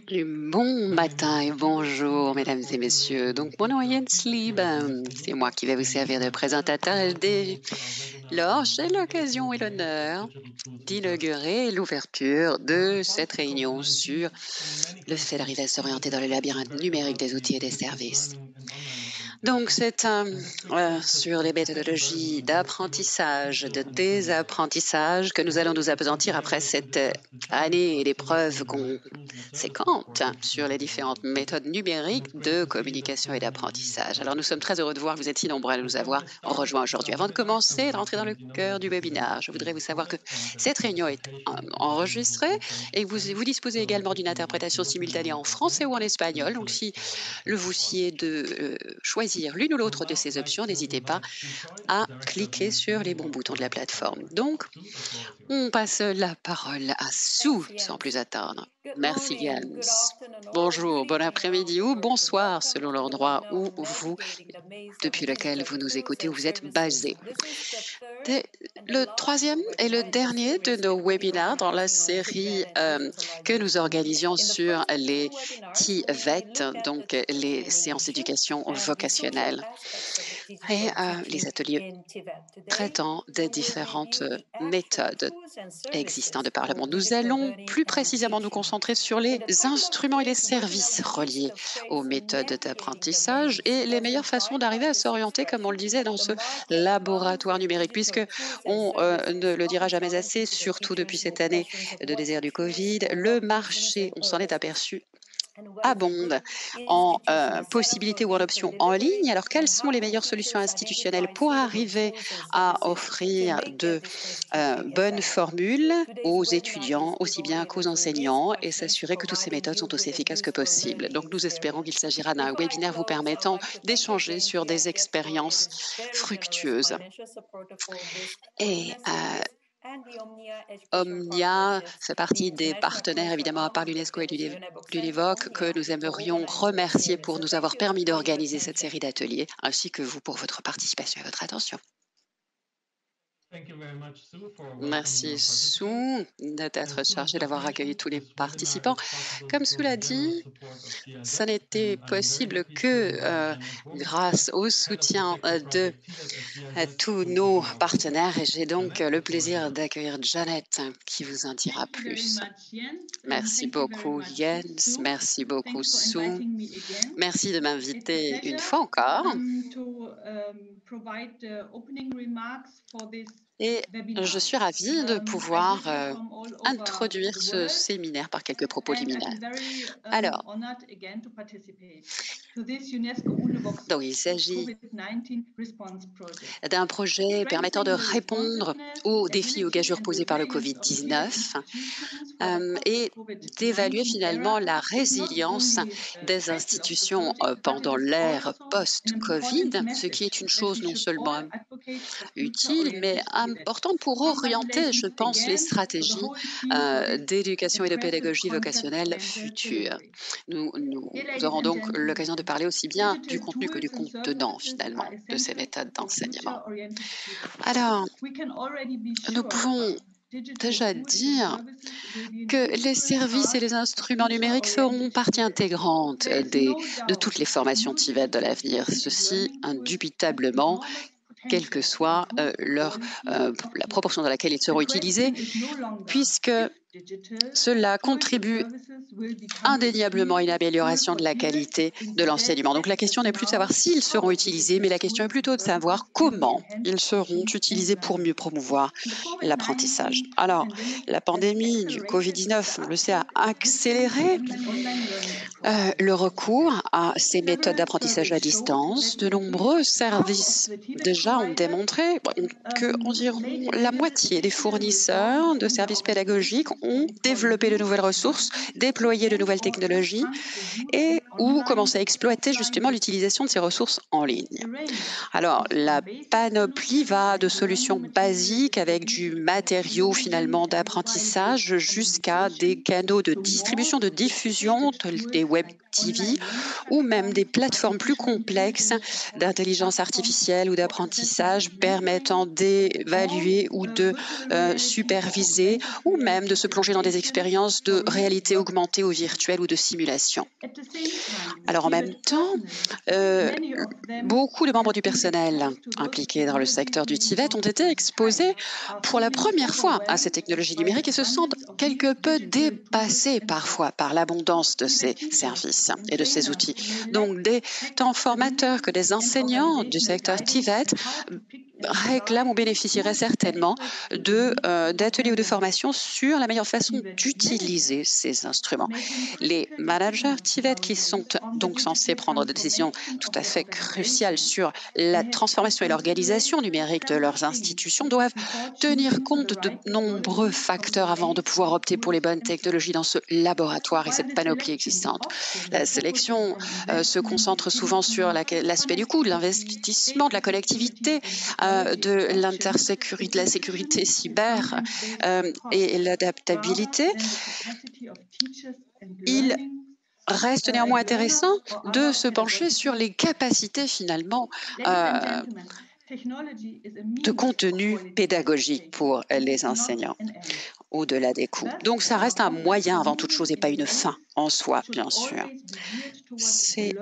Et bon matin et bonjour, mesdames et messieurs. Donc, mon nom est Jens Lieb. C'est moi qui vais vous servir de présentateur dès lors j'ai l'occasion et l'honneur d'inaugurer l'ouverture de cette réunion sur le fait d'arriver à s'orienter dans le labyrinthe numérique des outils et des services. Donc, c'est sur les méthodologies d'apprentissage, de désapprentissage que nous allons nous appesantir après cette année d'épreuves conséquentes sur les différentes méthodes numériques de communication et d'apprentissage. Alors, nous sommes très heureux de voir que vous êtes si nombreux à nous avoir rejoints aujourd'hui. Avant de commencer, d'entrer dans le cœur du webinaire, je voudrais vous savoir que cette réunion est enregistrée et que vous disposez également d'une interprétation simultanée en français ou en espagnol. Donc, si le voussiez de choisir l'une ou l'autre de ces options, n'hésitez pas à cliquer sur les bons boutons de la plateforme. Donc, on passe la parole à Sue sans plus attendre. Merci Jens. Bonjour, bon après-midi ou bonsoir selon l'endroit où vous, depuis lequel vous nous écoutez, où vous êtes basé. Le troisième et le dernier de nos webinaires dans la série que nous organisions sur les TVET, donc les séances d'éducation vocationnelle et les ateliers traitant des différentes méthodes existantes de parlement. Nous allons plus précisément nous concentrer sur les instruments et les services reliés aux méthodes d'apprentissage et les meilleures façons d'arriver à s'orienter, comme on le disait, dans ce laboratoire numérique, puisque on ne le dira jamais assez, surtout depuis cette année de désert du Covid, le marché, on s'en est aperçu, abonde en possibilités ou en options en ligne. Alors, quelles sont les meilleures solutions institutionnelles pour arriver à offrir de bonnes formules aux étudiants aussi bien qu'aux enseignants et s'assurer que toutes ces méthodes sont aussi efficaces que possible? Donc, nous espérons qu'il s'agira d'un webinaire vous permettant d'échanger sur des expériences fructueuses. Et Omnia fait partie des partenaires, évidemment, par l'UNESCO et l'UNEVOC, que nous aimerions remercier pour nous avoir permis d'organiser cette série d'ateliers, ainsi que vous pour votre participation et votre attention. Merci Sue d'être chargée d'avoir accueilli tous les participants. Comme Sue l'a dit, ça n'était possible que grâce au soutien de tous nos partenaires et j'ai donc le plaisir d'accueillir Janet qui vous en dira plus. Merci beaucoup Jens, merci beaucoup Sue, merci de m'inviter une fois encore. Et je suis ravie de pouvoir introduire ce séminaire par quelques propos liminaires. Alors, donc il s'agit d'un projet permettant de répondre aux défis et aux gageures posés par le Covid-19 et d'évaluer finalement la résilience des institutions pendant l'ère post-Covid, ce qui est une chose non seulement utile, mais importante pour orienter, je pense, les stratégies d'éducation et de pédagogie vocationnelle futures. Nous aurons donc l'occasion de parler aussi bien du contenu que du contenant, finalement, de ces méthodes d'enseignement. Alors, nous pouvons déjà dire que les services et les instruments numériques seront partie intégrante de toutes les formations TVET de l'avenir. Ceci indubitablement, quelle que soit la proportion dans laquelle ils seront utilisés, puisque cela contribue indéniablement à une amélioration de la qualité de l'enseignement. Donc la question n'est plus de savoir s'ils seront utilisés, mais la question est plutôt de savoir comment ils seront utilisés pour mieux promouvoir l'apprentissage. Alors, la pandémie du Covid-19, on le sait, a accéléré le recours à ces méthodes d'apprentissage à distance. De nombreux services déjà ont démontré qu'environ la moitié des fournisseurs de services pédagogiques ont développé de nouvelles ressources, déployé de nouvelles technologies et ou commencer à exploiter justement l'utilisation de ces ressources en ligne. Alors, la panoplie va de solutions basiques avec du matériau finalement d'apprentissage jusqu'à des canaux de distribution, de diffusion, tels des web TV ou même des plateformes plus complexes d'intelligence artificielle ou d'apprentissage permettant d'évaluer ou de superviser ou même de se plonger dans des expériences de réalité augmentée ou virtuelle ou de simulation. Alors en même temps, euh, beaucoup de membres du personnel impliqués dans le secteur du Tibet ont été exposés pour la première fois à ces technologies numériques et se sentent quelque peu dépassés parfois par l'abondance de ces services et de ces outils. Donc, des tant formateurs que des enseignants du secteur Tibet réclament ou bénéficieraient certainement d'ateliers ou de formations sur la meilleure façon d'utiliser ces instruments. Les managers Tibet qui sont donc censés prendre des décisions tout à fait cruciales sur la transformation et l'organisation numérique de leurs institutions doivent tenir compte de nombreux facteurs avant de pouvoir opter pour les bonnes technologies dans ce laboratoire et cette panoplie existante. La sélection se concentre souvent sur l'aspect du coût, de l'investissement, de la connectivité, de la sécurité cyber et l'adaptabilité. Il reste néanmoins intéressant de se pencher sur les capacités finalement de contenu pédagogique pour les enseignants, au-delà des coûts. Donc ça reste un moyen avant toute chose et pas une fin en soi, bien sûr. C'est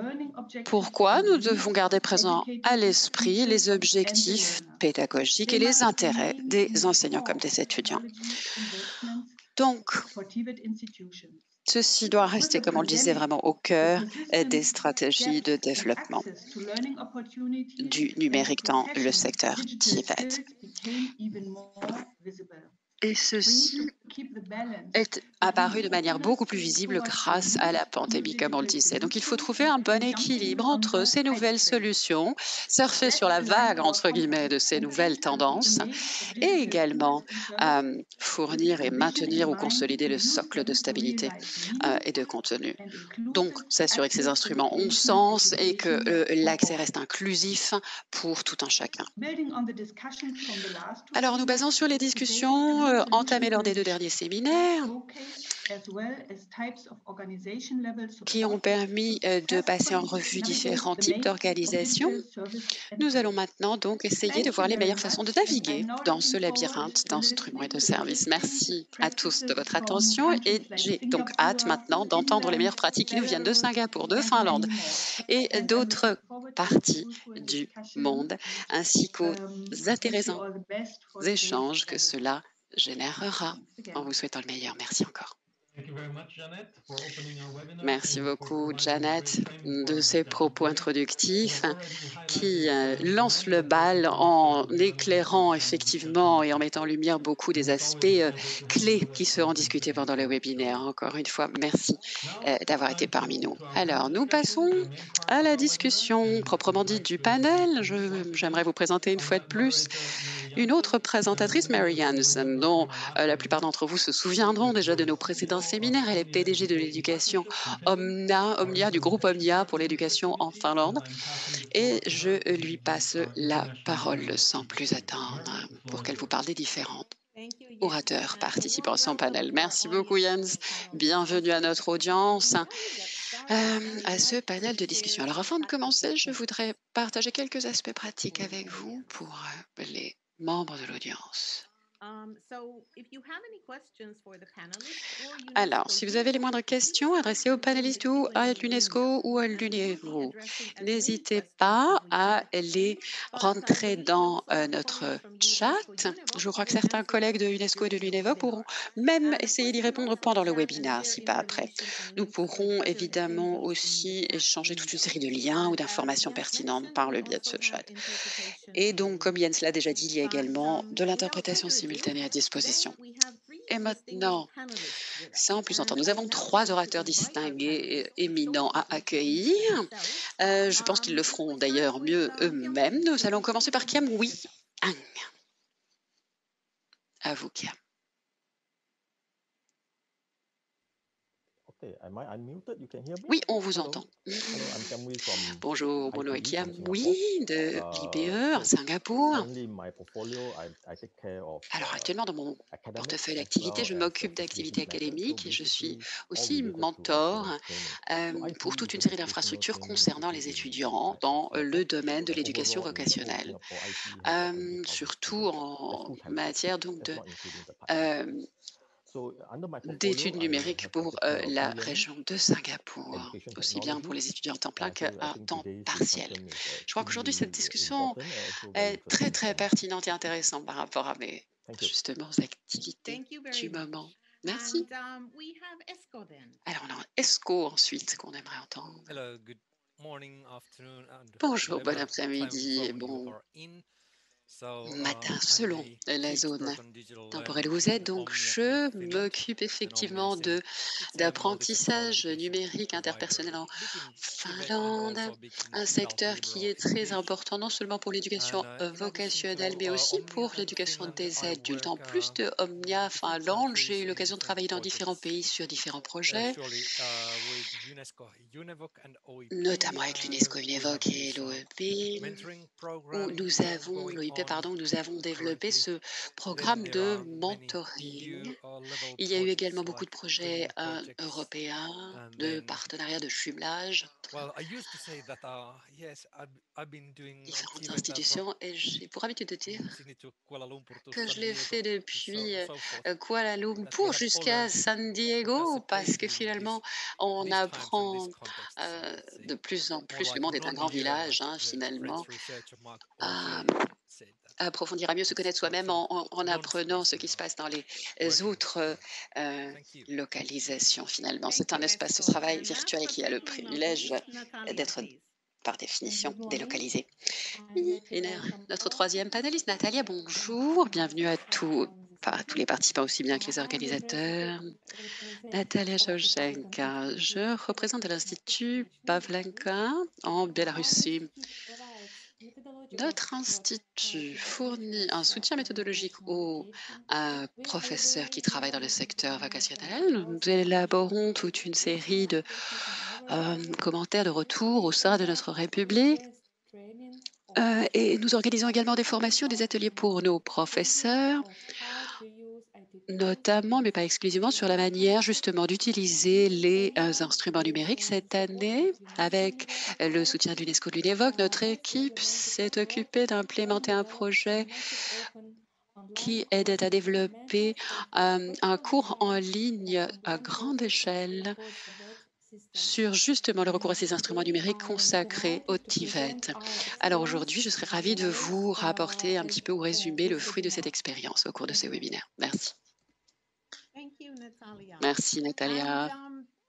pourquoi nous devons garder présent à l'esprit les objectifs pédagogiques et les intérêts des enseignants comme des étudiants. Donc, ceci doit rester, comme on le disait, vraiment au cœur des stratégies de développement du numérique dans le secteur Tibet. Et ceci est apparu de manière beaucoup plus visible grâce à la pandémie, comme on le disait. Donc, il faut trouver un bon équilibre entre ces nouvelles solutions, surfer sur la vague, entre guillemets, de ces nouvelles tendances, et également fournir et maintenir ou consolider le socle de stabilité et de contenu. Donc, s'assurer que ces instruments ont sens et que l'accès reste inclusif pour tout un chacun. Alors, nous basons sur les discussions entamées lors des 2 derniers séminaires qui ont permis de passer en revue différents types d'organisations. Nous allons maintenant donc essayer de voir les meilleures façons de naviguer dans ce labyrinthe d'instruments et de services. Merci à tous de votre attention et j'ai donc hâte maintenant d'entendre les meilleures pratiques qui nous viennent de Singapour, de Finlande et d'autres parties du monde, ainsi qu'aux intéressants échanges que cela générera. En vous souhaitant le meilleur. Merci encore. Merci beaucoup, Janet, de ces propos introductifs qui lancent le bal en éclairant effectivement et en mettant en lumière beaucoup des aspects clés qui seront discutés pendant le webinaire. Encore une fois, merci d'avoir été parmi nous. Alors, nous passons à la discussion proprement dite du panel. J'aimerais vous présenter une fois de plus une autre présentatrice, Mary Hansen, dont la plupart d'entre vous se souviendront déjà de nos précédents séminaires. Elle est PDG de l'éducation Omnia, du groupe Omnia pour l'éducation en Finlande. Et je lui passe la parole sans plus attendre pour qu'elle vous parle des différentes orateurs participant à son panel. Merci beaucoup, Jens. Bienvenue à notre audience, à ce panel de discussion. Alors, avant de commencer, je voudrais partager quelques aspects pratiques avec vous pour les membres de l'audience. Alors, si vous avez les moindres questions, adressez aux panélistes ou à l'UNESCO ou à l'UNEVO. N'hésitez pas à les rentrer dans notre chat. Je crois que certains collègues de l'UNESCO et de l'UNEVO pourront même essayer d'y répondre pendant le webinaire, si pas après. Nous pourrons évidemment aussi échanger toute une série de liens ou d'informations pertinentes par le biais de ce chat. Et donc, comme Jens l'a déjà dit, il y a également de l'interprétation simultanée à disposition. Et maintenant, sans plus entendre, nous avons 3 orateurs distingués et éminents à accueillir. Je pense qu'ils le feront d'ailleurs mieux eux-mêmes. Nous allons commencer par Kiam Wi Ang. À vous, Kiam. Oui, on vous entend. Bonjour, mon nom est Kiam. Oui, de l'IBE à Singapour. Alors actuellement, dans mon portefeuille d'activités, je m'occupe d'activités académiques et je suis aussi mentor pour toute une série d'infrastructures concernant les étudiants dans le domaine de l'éducation vocationnelle, surtout en matière donc euh, d'études numériques pour la région de Singapour, aussi bien pour les étudiants à temps plein qu'à temps partiel. Je crois qu'aujourd'hui, cette discussion est très, très pertinente et intéressante par rapport à mes, justement, activités du moment. Merci. Alors, on a ESCO ensuite qu'on aimerait entendre. Hello, good morning, afternoon, and Bonjour, bon whatever time après-midi et zone you bon are in. So, matin I'm selon the la key zone expert on digital temporelle learning où vous êtes. in Donc, Omnia in je Finland. m'occupe And Omnia effectivement it's a multi-sectoral d'apprentissage education numérique provider, interpersonnel en big in Tibet and Finlande, also big in un Baltic secteur qui liberal est très education. important non seulement pour l'éducation And in addition vocationnelle, to mais aussi Omnia pour and l'éducation Finland, des I adultes. En work plus de in Omnia different Finlande, j'ai countries eu in l'occasion de different travailler dans différents projects, pays sur différents projets, usually with UNESCO, UNEVOC and OEP, notamment avec and l'UNESCO, we have UNEVOC et this l'OEP, mentoring où program nous avons, going l'OIP, on pardon, nous avons développé currently. ce Then programme there de are many mentoring. EU level Il y a eu également projects beaucoup de like projets twinning projects. européens, And de then, partenariats, de jumelage, well, I used to say that yes, I've been doing différentes Tibet from institutions, et j'ai pour habitude de dire Sydney to Kuala Lumpur to que je San l'ai Diego fait and depuis so forth. Kuala That we Lumpur have all jusqu'à learned San as Diego, a parce que PhD in finalement, on these times and this apprend context. So let's say de plus en more plus, le like monde est un grand non-linear, village, like hein, the finalement, French researcher Marc à Audret said that approfondir, à mieux se it's connaître soi-même from en apprenant ce non-space qui we se are passe dans les working autres towards. Thank you. localisations, finalement. C'est un espace de travail virtuel qui a le privilège d'être, par définition, Good morning. délocalisé. I'm here to Et welcome notre all troisième panéliste, Natalia, bonjour. Bienvenue à tous les participants, aussi bien que les I am organisateurs. represent Natalia of the Tibetan Shevchenka, je Institute représente of l'Institut Education. Pavlenka en Our Biélorussie. institute provides methodological Notre support institut to the fournit un teachers soutien in méthodologique vocational aux education. We professeurs qui collaborate travaillent dans le regularly with secteur partners and vocationnel. Nous also élaborons institutions toute une to série de facilitate our work. commentaires de retour au We sein de conduct notre République. rigorous training of our Et nous organisons également des professionals formations, des on ateliers pour nos principles professeurs, of how to use IT tools notamment, mais in pas exclusivement, sur la educational manière context. justement In d'utiliser this les area, instruments with numériques cette support année. of UNESCO Avec UNEVOC and le OEP, soutien de l'UNESCO de l'UNEVOC, notre has équipe implemented s'est efforts occupée to d'implémenter un develop a projet massive open online qui course aide à with développer mentors of un vertical cours en design ligne that à combine grande process échelle across Tibet systems. sur justement le recours à And ces instruments today numériques I am consacrés au delighted to Tibet. present our Alors aujourd'hui, je experience serais ravie de based vous rapporter un petit peu ou on résumer le this fruit de cette webinar. expérience au cours de Thank ce you. webinaire. Merci. Thank you, Natalia. Merci, Natalia.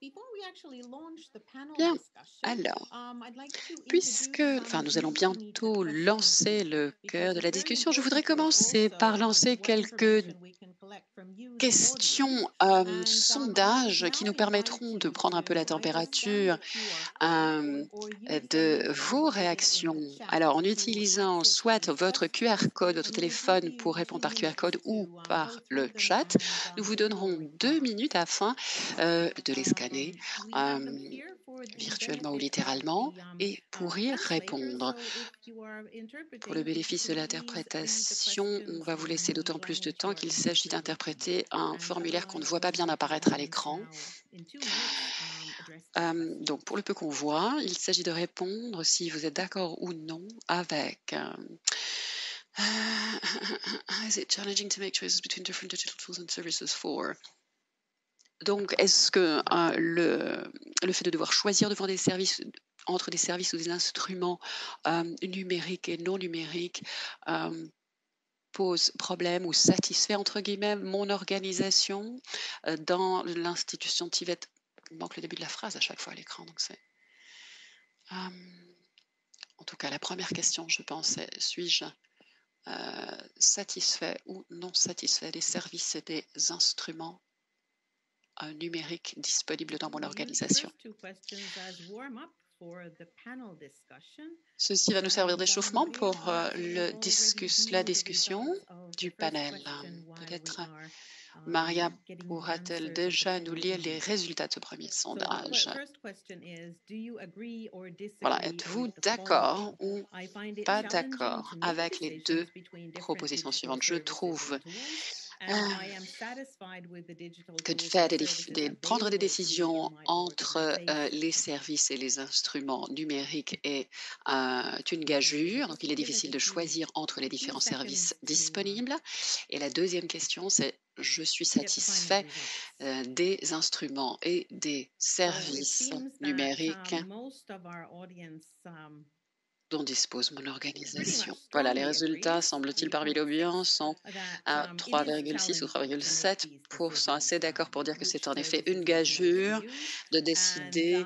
Before we actually launch the panel Bien. discussion, Alors, I'd like to puisque, introduce nous some allons Mentimeter bientôt questions lancer le because cœur de it's la very discussion, je voudrais important to us commencer par also lancer what quelques information we can collect from you, the questions, audience. And I would sondages qui now nous invite permettront de you prendre un peu la to either scan température the QR code euh, or use the de link vos provided in réactions. the chat Alors, en to utilisant access soit these votre QR questions. code, votre And we'll give téléphone pour you répondre 2 par QR code minutes ou to go par through le them chat, nous vous before donnerons 2 replying. minutes afin de les scanner We have them euh, here for the virtuellement ou benefit of littéralement the et pour y translators. répondre. So if you are Pour le interpreting, if you bénéfice de could please read the l'interprétation, on questions va vous laisser in the d'autant plus de language temps you are qu'il s'agit interested in. d'interpréter un And formulaire qu'on ne otherwise, voit pas we'll bien have the apparaître à audience l'écran. now in 2 minutes address these questions. Donc, pour le peu qu'on voit, il s'agit de répondre si vous êtes d'accord ou non avec Is it challenging to make choices between different digital tools and services for? Donc, est-ce que le fait de devoir choisir devant des services, entre des services ou des instruments numériques et non numériques pose problème ou satisfait, entre guillemets, mon organisation dans l'institution Tibet? Il manque le début de la phrase à chaque fois à l'écran, donc c'est... en tout cas, la première question, je pense, est suis-je satisfait ou non satisfait des services et des instruments numériques disponibles dans mon We'll use the organisation? first 2 questions as warm-up for the panel discussion. Ceci va nous servir And d'échauffement pour we've actually already la viewed the discussion results of the du first panel. question while we Peut-être are Maria getting the pourra-t-elle answers of the déjà nous poll lire les immediately. résultats de ce premier So the sondage? first question is, do you agree or Voilà, disagree êtes-vous with the d'accord following? ou I find it pas challenging d'accord to make avec les deux decisions between different propositions digital suivantes? Je services trouve and tools, and I am satisfied with the digital que de tools faire and services prendre des available to me in décisions my entre organization. les services et les instruments numériques est une gageure. Donc, il est difficile de choisir entre les différents services disponibles. Et la deuxième question, c'est je suis Get the final satisfait results. des instruments et des So it services seems that numériques most of our audience dont dispose mon pretty much organisation. Voilà, les strongly résultats, agrees. semble-t-il, We parmi vote l'audience six sont that à it is 3,6 ou challenging to make these 3,7% assez decisions, d'accord pour dire que which c'est en effet services une we want to gageure use. de And décider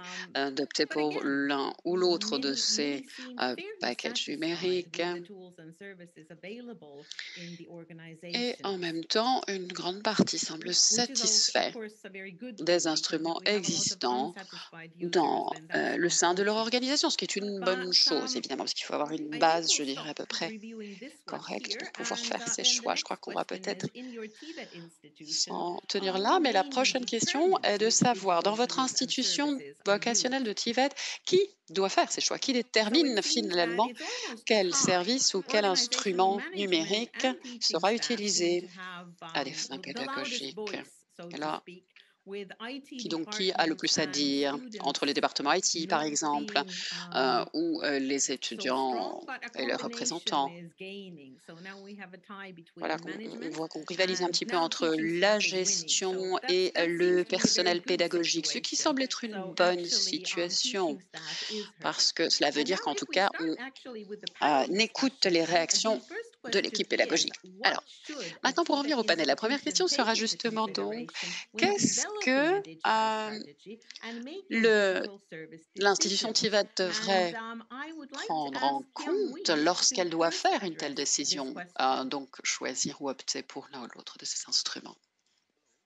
d'opter but pour again, l'un ou l'autre de many ces seem fairly packages satisfied numériques. with the tools and services available in the Et organization, en même temps, une grande partie semble which is of satisfait course a very good thing, des because if instruments we have a lot of existants unsatisfied users, dans then that's le sein de leur unfortunate. organisation, ce qui est une bonne But chose, évidemment, parce qu'il faut avoir une I think base, we'll je dirais, à stop peu près reviewing this one correcte here. pour pouvoir And faire ces then the choix. Je next crois qu'on va question peut-être is, in your TVET institution, s'en tenir are là, there mais la namely prochaine question est determinants de which savoir, dans digital votre tools and institution services are vocationnelle used? de TVET, qui doit faire ces choix? Qui So it détermine seems that finalement it's almost quel time service ou quel organizational instrument management numérique and teaching sera staff seem utilisé to have à des fins the loudest pédagogiques? voice, so Et to là, speak, with IT qui a le departments plus à and dire entre les students départements IT, par not exemple, being ou les so étudiants strong, but a et leurs combination représentants? is gaining. So now we have a tie Voilà, between on management voit qu'on rivalise un and petit peu now entre teaching la staff is winning. So gestion that et seems le to be a very personnel good pédagogique, ce qui situation. semble être une So bonne actually, situation, teaching staff is heard. parce que cela veut And dire now qu'en if tout we cas, start on actually with the panel écoute les discussion, réactions the first de question l'équipe is, pédagogique. what Alors, should a maintenant pour revenir TVET au panel, la première institution question take sera into justement donc, consideration when qu'est-ce developing a que digital strategy and making le digital service l'institution decisions? TIVET And devrait I would like to prendre en ask compte Kiam-Wee lorsqu'elle to doit first faire une telle address this décision, question. donc choisir ou opter pour l'un ou l'autre de ces instruments?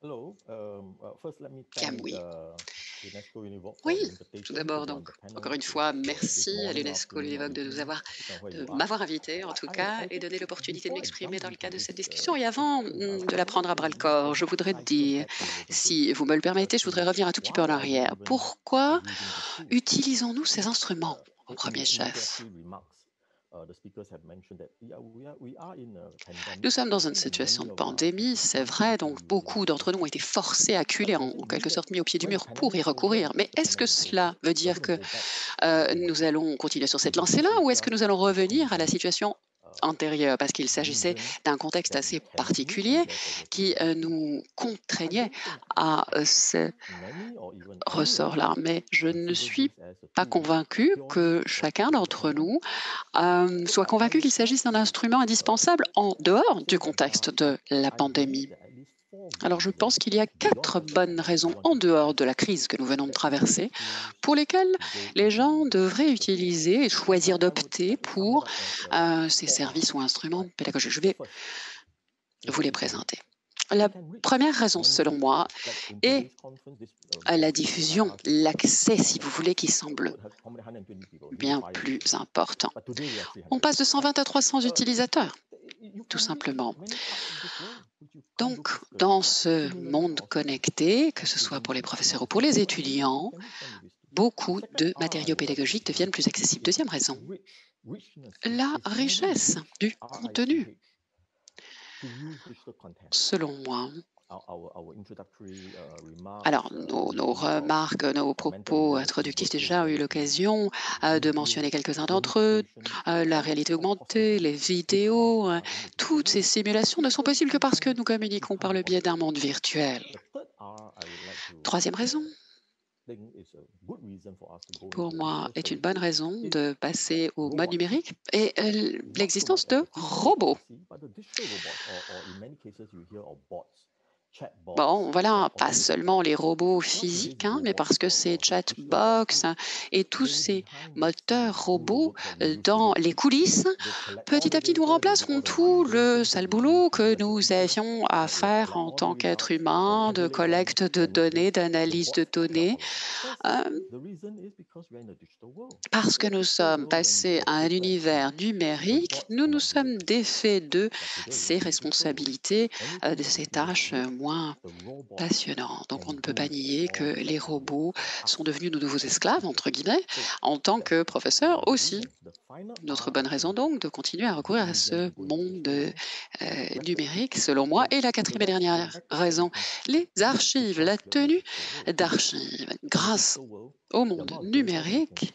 Hello. First, let me Cam, thank oui. UNESCO Univoc for Oui, the tout invitation to d'abord, be on donc, the panel encore une fois, this merci à morning, l'UNESCO afternoon, or Lunévoque de nous evening, avoir, depending on where de you are. m'avoir invité en tout cas I et donné think l'opportunité de before I m'exprimer jump dans le into cadre de this cette discussion. Et avant question, de I la would prendre like à bras le to corps, je perhaps voudrais cycle dire, back a little bit si vous me le permettez, je to voudrais revenir un tout petit peu en why are we arrière. even Pourquoi using these tools? utilisons-nous ces instruments au In premier the chef? introductory remarks, the speakers have mentioned that yeah, we are in a pandemic, Nous sommes dans une and situation many de of us have pandémie, been c'est forced vrai, into donc beaucoup d'entre nous ont été forcés, acculés, en quelque sorte mis au pied du when the mur pour y pandemic is over, recourir. Mais the est-ce que pandemic is over, cela veut we're dire going que to go back to nous normal. allons continuer sur cette Maybe this lancée-là is ou est-ce que just nous allons a revenir à la convenient situation antérieure? Parce qu'il s'agissait reason d'un contexte that assez we cannot use, particulier and therefore we have to qui use these tools. nous I contraignait don't think à ce many or even any of ressort-là. us Mais je ne consider suis this as a pas tool convaincu purely que for chacun the d'entre pandemic. nous So soit convaincu I qu'il would like s'agisse d'un to instrument indispensable en dehors say du that contexte de la I believe pandémie. there are at least 4 good Alors je pense reasons qu'il y a beyond 4 the bonnes fact that we raisons want en to dehors de la test crise que nous venons de that these traverser tools pour lesquelles to go les into gens devraient the fold. utiliser et choisir I would d'opter sum it pour up as ces 4 services ou R's, instruments right? pédagogiques. Je The vais first vous les is reach. présenter. We La can reach première raison, many selon kids. moi, Like in est today's conference, this la past diffusion, 2.5 hours, we had l'accès, si 100 vous voulez, qui semble how many 120 people, maybe bien 500 plus people. important. But today we have On 300. passe de 120 à 300 Uh, utilisateurs, you tout can reach simplement. many parts of this world which you can't do Donc, physically. dans ce Similarly monde for connecté, que for ce soit pour les students professeurs ou not pour les physically able, you étudiants, can reach them with this tool. beaucoup The second de R I matériaux would like to pédagogiques say deviennent plus accessibles. is Deuxième raison, richness la is very richesse rich, du contenu. RICH, to use digital content. Selon moi, Our introductory remarks, alors nos we have remarques, nos commented propos reality, introductifs virtual déjà ont eu reality, l'occasion de video, mentionner quelques-uns d'entre eux. gamification, La all these réalité are not augmentée, possible les vidéos, because we are in a digital toutes ces world. simulations ne sont Physical possibles que parce que content nous communiquons par becomes le biais d'un possible. monde virtuel. The third R I would like to Troisième raison, think is a good reason for us to go pour into moi, digital est une bonne services raison is de passer au mode robots. numérique et Not so l'existence much as de the physical robots. HPC, but the digital robots, or in many cases you hear of bots, chatbots, Bon, voilà, pas automated seulement bots. les robots Not just physiques, these mais robots parce que ces or these digital bots, chatbox et tous they ces behind the moteurs scenes do the robots work that we used to dans do. les coulisses, They collect all petit the à petit nous data, they do remplaceront all the tout mundane le things that sale we boulot used to que do as a nous teacher, avions à like faire collect en all the tant qu'être results, humain, de tabulate them, collecte de and données, the d'analyse de bots cannot données, collect. First, euh, the reason is because we are in a digital world. parce que In a nous digital sommes world, when we passés serve à un paper and univers ink, the numérique, bots nous nous cannot do sommes it. défaits de But today we ces are in a digital world. responsabilités, Anything de that we ces do as tâches kids, moins passionnant. Donc on ne peut pas nier que les robots sont devenus nos nouveaux esclaves, entre guillemets, en tant que professeurs aussi. Notre bonne raison donc de continuer à recourir à ce monde numérique, selon moi. Et la quatrième et dernière raison, les archives, la tenue d'archives. Grâce au monde numérique,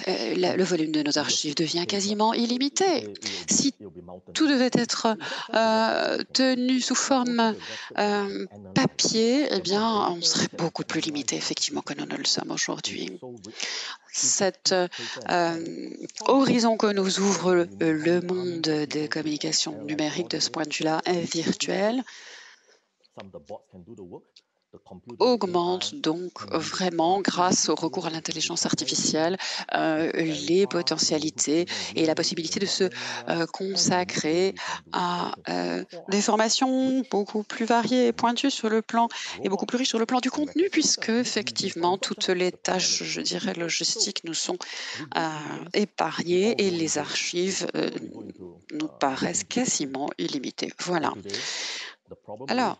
le volume de nos archives devient quasiment illimité. Si tout devait être tenu sous forme papier, eh bien, on serait beaucoup plus limité, effectivement, que nous ne le sommes aujourd'hui. Cet horizon que nous ouvre le monde des communications numériques de ce point de vue-là virtuel augmente donc vraiment, grâce au recours à l'intelligence artificielle, les potentialités et la possibilité de se consacrer à des formations beaucoup plus variées et pointues sur le plan et beaucoup plus riches sur le plan du contenu, puisque effectivement toutes les tâches, je dirais, logistiques nous sont épargnées et les archives nous paraissent quasiment illimitées. Voilà. Alors,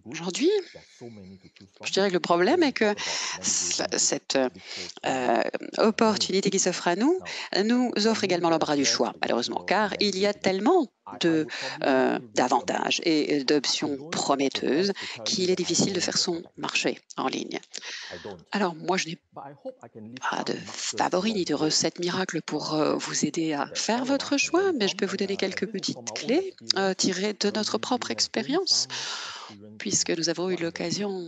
aujourd'hui, je dirais que le problème est que cette opportunité qui s'offre à nous offre également le bras du choix, malheureusement, car il y a tellement d'avantages et d'options prometteuses qu'il est difficile de faire son marché en ligne. Alors, moi, je n'ai pas de favori ni de recette miracle pour vous aider à faire votre choix, mais je peux vous donner quelques petites clés tirées de notre propre expérience, puisque nous avons eu l'occasion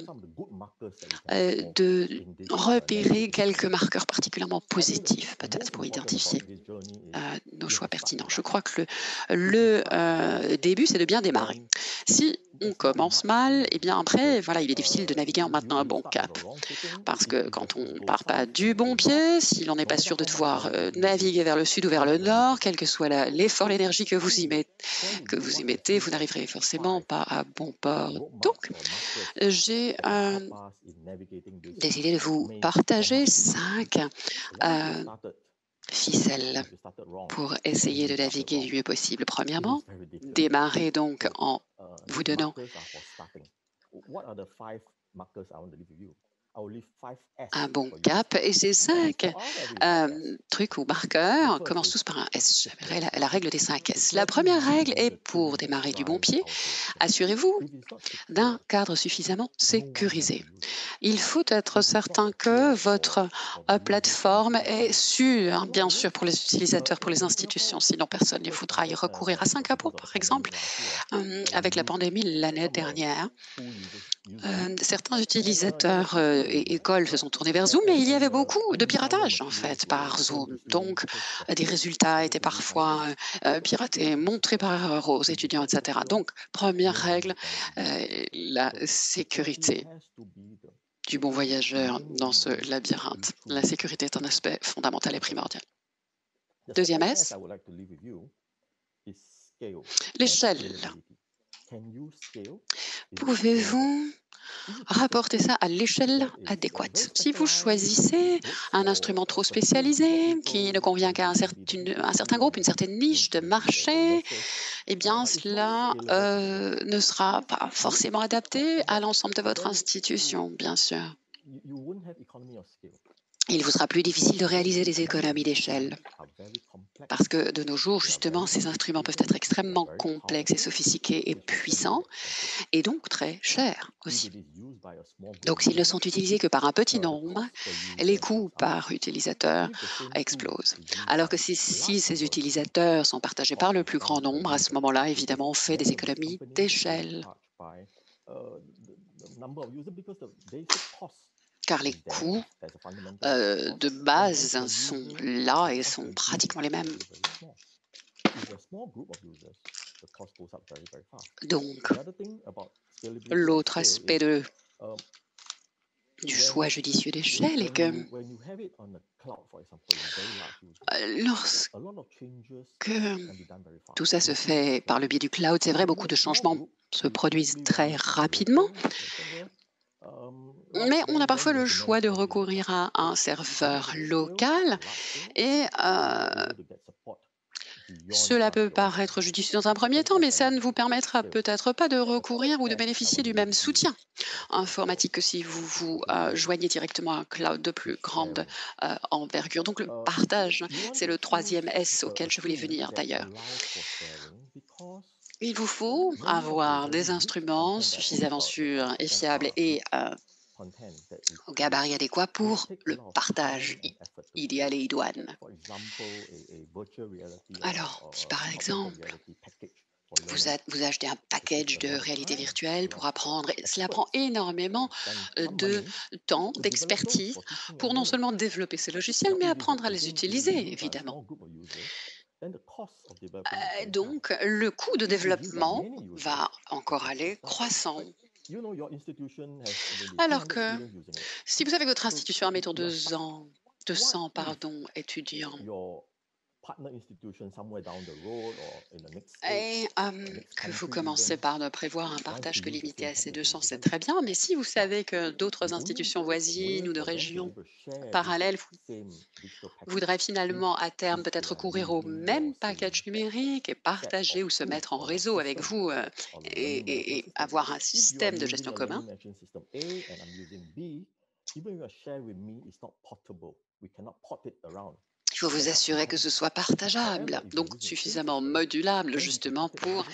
de repérer quelques marqueurs particulièrement positifs, peut-être pour identifier nos choix pertinents. Je crois que le début, c'est de bien démarrer. Si on commence mal, eh bien après, voilà, il est difficile de naviguer en maintenant un bon cap. Parce que quand on ne part pas du bon pied, si l'on n'est pas sûr de devoir naviguer vers le sud ou vers le nord, quel que soit l'effort, l'énergie que vous y mettez, vous n'arriverez forcément pas à bon port. Donc, j'ai décidé de vous partager 5 ficelles pour essayer de naviguer du mieux possible. Premièrement, démarrez donc en vous donnant un bon cap. Et ces 5 trucs ou marqueurs commencent tous par un S. J'appellerais la règle des 5 S. La première règle est pour démarrer du bon pied. Assurez-vous d'un cadre suffisamment sécurisé. Il faut être certain que votre plateforme est sûre, bien sûr, pour les utilisateurs, pour les institutions, sinon personne ne voudra y recourir. À Singapour, par exemple, avec la pandémie l'année dernière, certains utilisateurs et écoles se sont tournés vers Zoom, mais il y avait beaucoup de piratage, en fait, par Zoom. Donc, des résultats étaient parfois piratés, montrés par erreur aux étudiants, etc. Donc, première règle, la sécurité du bon voyageur dans ce labyrinthe. La sécurité est un aspect fondamental et primordial. Deuxième S, l'échelle. Pouvez-vous rapporter ça à l'échelle adéquate? Si vous choisissez un instrument trop spécialisé qui ne convient qu'à un certain groupe, une certaine niche de marché, eh bien cela ne sera pas forcément adapté à l'ensemble de votre institution, bien sûr. Il vous sera plus difficile de réaliser des économies d'échelle. Parce que de nos jours, justement, ces instruments peuvent être extrêmement complexes et sophistiqués et puissants, et donc très chers aussi. Donc s'ils ne sont utilisés que par un petit nombre, les coûts par utilisateur explosent. Alors que si ces utilisateurs sont partagés par le plus grand nombre, à ce moment-là, évidemment, on fait des économies d'échelle. Car les coûts de base sont là et sont pratiquement les mêmes. Donc, l'autre aspect du choix judicieux d'échelle est que lorsque tout ça se fait par le biais du cloud, c'est vrai, beaucoup de changements se produisent très rapidement. Mais on a parfois le choix de recourir à un serveur local et Cela peut paraître judicieux dans un premier temps, mais ça ne vous permettra peut-être pas de recourir ou de bénéficier du même soutien informatique que si vous vous joignez directement à un cloud de plus grande envergure. Donc le partage, c'est le troisième S auquel je voulais venir d'ailleurs. Il vous faut avoir des instruments suffisamment sûrs et fiables et au gabarit adéquat pour le partage idéal et idoine. Alors, si par exemple, vous achetez un package de réalité virtuelle pour apprendre, et cela prend énormément de temps, d'expertise pour non seulement développer ces logiciels, mais apprendre à les utiliser, évidemment. Donc, le coût de développement va encore aller croissant. Alors que si vous avez votre institution, admettons 200 étudiants, et que vous commencez par ne prévoir un partage que limité à ces 200, c'est très bien, mais si vous savez que d'autres institutions voisines ou de régions parallèles voudraient finalement à terme peut-être courir au même package numérique et partager ou se mettre en réseau avec vous et avoir un système de gestion commun, il faut vous assurer que ce soit partageable, donc suffisamment modulable justement pour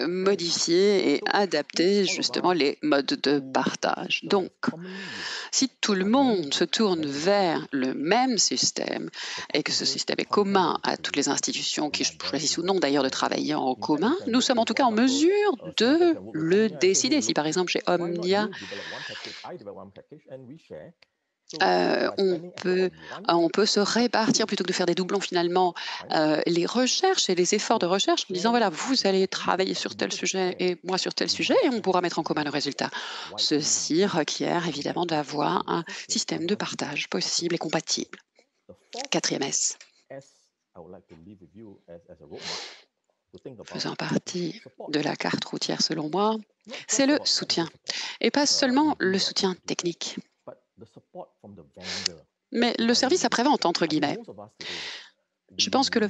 modifier et adapter justement les modes de partage. Donc, si tout le monde se tourne vers le même système et que ce système est commun à toutes les institutions qui choisissent ou non d'ailleurs de travailler en commun, nous sommes en tout cas en mesure de le décider. Si par exemple chez Omnia, on peut se répartir plutôt que de faire des doublons finalement les recherches et les efforts de recherche en disant voilà, vous allez travailler sur tel sujet et moi sur tel sujet et on pourra mettre en commun le résultat. Ceci requiert évidemment d'avoir un système de partage possible et compatible. Quatrième S. Faisant partie de la carte routière selon moi, c'est le soutien. Et pas seulement le soutien technique, mais le service après-vente, entre guillemets. Je pense que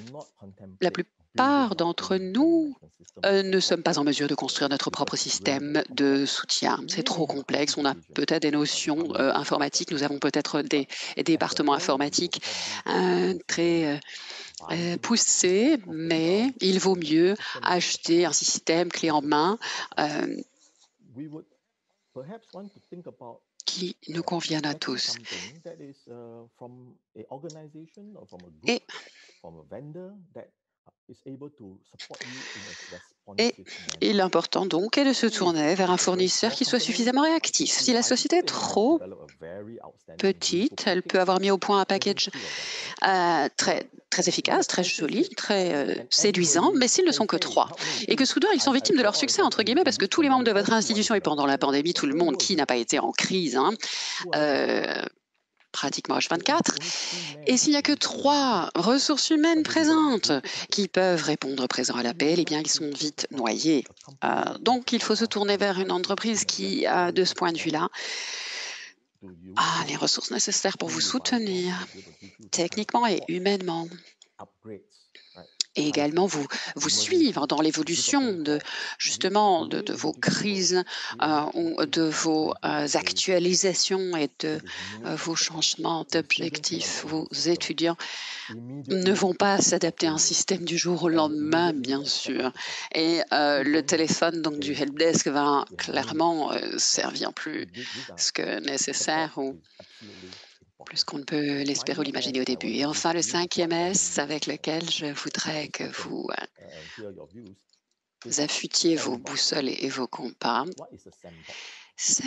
la plupart d'entre nous ne sommes pas en mesure de construire notre propre système de soutien. C'est trop complexe. On a peut-être des notions informatiques. Nous avons peut-être des départements informatiques très poussés, mais il vaut mieux acheter un système clé en main qui nous convienne à tous. Et l'important donc est de se tourner vers un fournisseur qui soit suffisamment réactif. Si la société est trop petite, elle peut avoir mis au point un package très, très efficace, très joli, très séduisant, mais s'ils ne sont que 3 et que soudain ils sont victimes de leur succès, entre guillemets, parce que tous les membres de votre institution et pendant la pandémie, tout le monde qui n'a pas été en crise, pratiquement H24. Et s'il n'y a que 3 ressources humaines présentes qui peuvent répondre présent à l'appel, eh bien, ils sont vite noyés. Donc, il faut se tourner vers une entreprise qui, de ce point de vue-là, a les ressources nécessaires pour vous soutenir techniquement et humainement. Et également vous suivre dans l'évolution de justement de vos crises ou de vos actualisations et de vos changements d'objectifs. Vos étudiants ne vont pas s'adapter à un système du jour au lendemain, bien sûr. Et le téléphone donc du helpdesk va clairement servir plus que nécessaire ou plus qu'on ne peut l'espérer ou l'imaginer au début. Et enfin, le 5e S avec lequel je voudrais que vous affûtiez vos boussoles et vos compas, c'est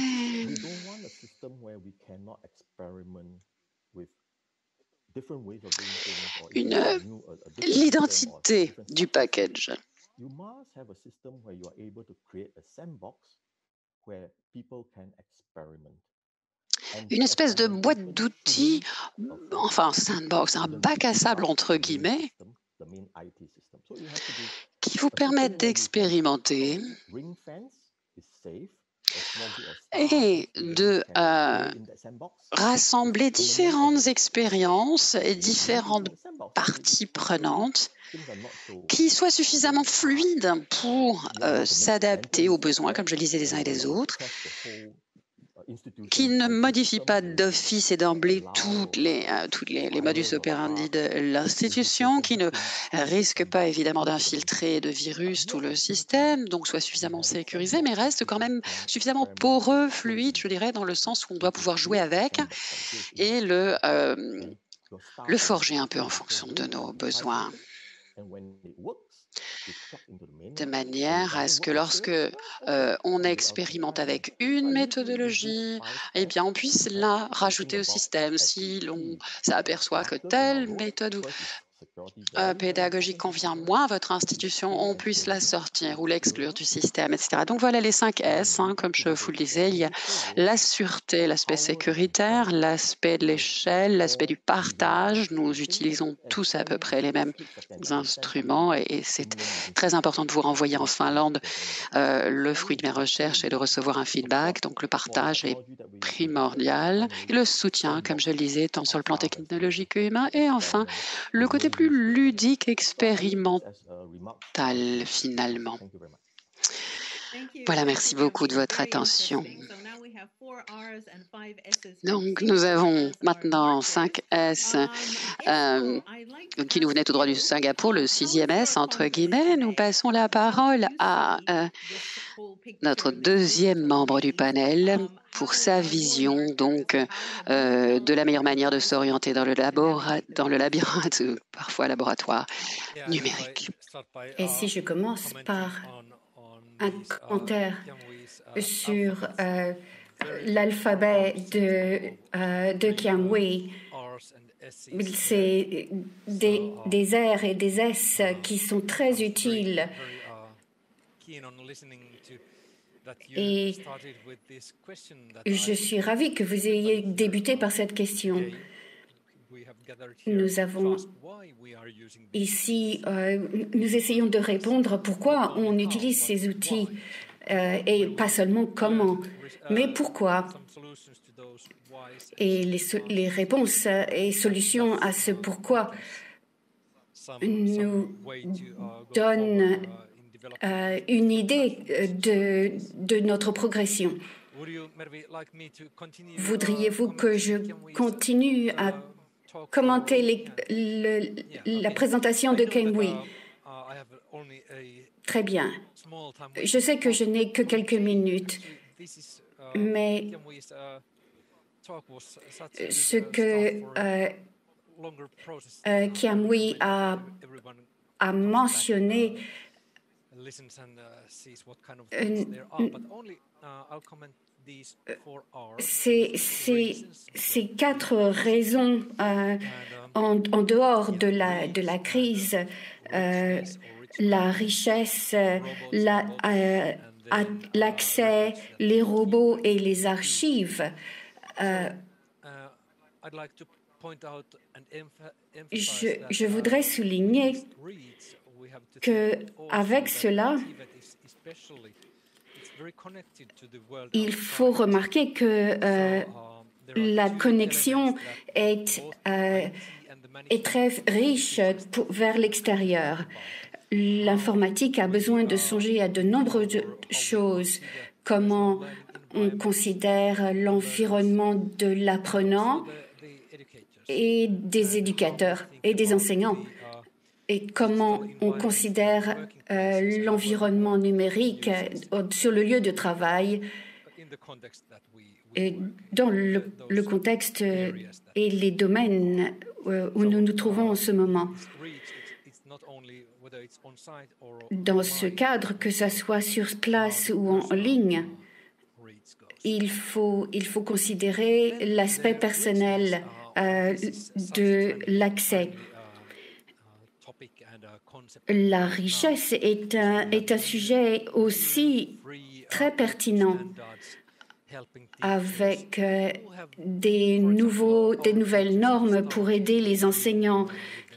l'identité du package. Une espèce de boîte d'outils, enfin sandbox, un bac à sable entre guillemets, qui vous permettent d'expérimenter et de rassembler différentes expériences et différentes parties prenantes qui soient suffisamment fluides pour s'adapter aux besoins, comme je le disais, des uns et des autres, qui ne modifient pas d'office et d'emblée toutes les modus operandi de l'institution, qui ne risquent pas évidemment d'infiltrer de virus tout le système, donc soit suffisamment sécurisé, mais reste quand même suffisamment poreux, fluide, je dirais, dans le sens où on doit pouvoir jouer avec et le forger un peu en fonction de nos besoins, de manière à ce que lorsque on expérimente avec une méthodologie, eh bien, on puisse la rajouter au système. Si l'on s'aperçoit que telle méthode pédagogique convient moins à votre institution, on puisse la sortir ou l'exclure du système, etc. Donc voilà les 5 S, comme je vous le disais, il y a la sûreté, l'aspect sécuritaire, l'aspect de l'échelle, l'aspect du partage. Nous utilisons tous à peu près les mêmes instruments et c'est très important de vous renvoyer en Finlande le fruit de mes recherches et de recevoir un feedback. Donc le partage est primordial et le soutien, comme je le disais, tant sur le plan technologique que humain. Et enfin, le côté plus ludique, expérimental, finalement. Voilà, merci beaucoup de votre attention. Donc, nous avons maintenant 5 S qui nous venaient tout droit du Singapour, le 6e S, entre guillemets. Nous passons la parole à notre deuxième membre du panel pour sa vision donc de la meilleure manière de s'orienter dans le labyrinthe, parfois laboratoire numérique. Et si je commence par un commentaire sur l'alphabet de Kiamui, c'est des R et des S qui sont très utiles. Et je suis ravie que vous ayez débuté par cette question. Nous avons ici, nous essayons de répondre pourquoi on utilise ces outils et pas seulement comment, mais pourquoi. Et les réponses et solutions à ce pourquoi nous donnent une idée de notre progression. Voudriez-vous que je continue à commenter la présentation de Kiamui? Très bien. Je sais que je n'ai que quelques minutes, mais ce que Kiamui a mentionné ces 4 raisons en dehors de la crise, la richesse, l'accès, les robots et les archives. Je voudrais souligner qu'avec cela, il faut remarquer que la connexion est très riche vers l'extérieur. L'informatique a besoin de songer à de nombreuses choses, comment on considère l'environnement de l'apprenant et des éducateurs et des enseignants, et comment on considère l'environnement numérique sur le lieu de travail et dans le contexte et les domaines où nous nous trouvons en ce moment. Dans ce cadre, que ce soit sur place ou en ligne, il faut considérer l'aspect personnel de l'accès. La richesse est un sujet aussi très pertinent, avec des nouvelles normes pour aider les enseignants,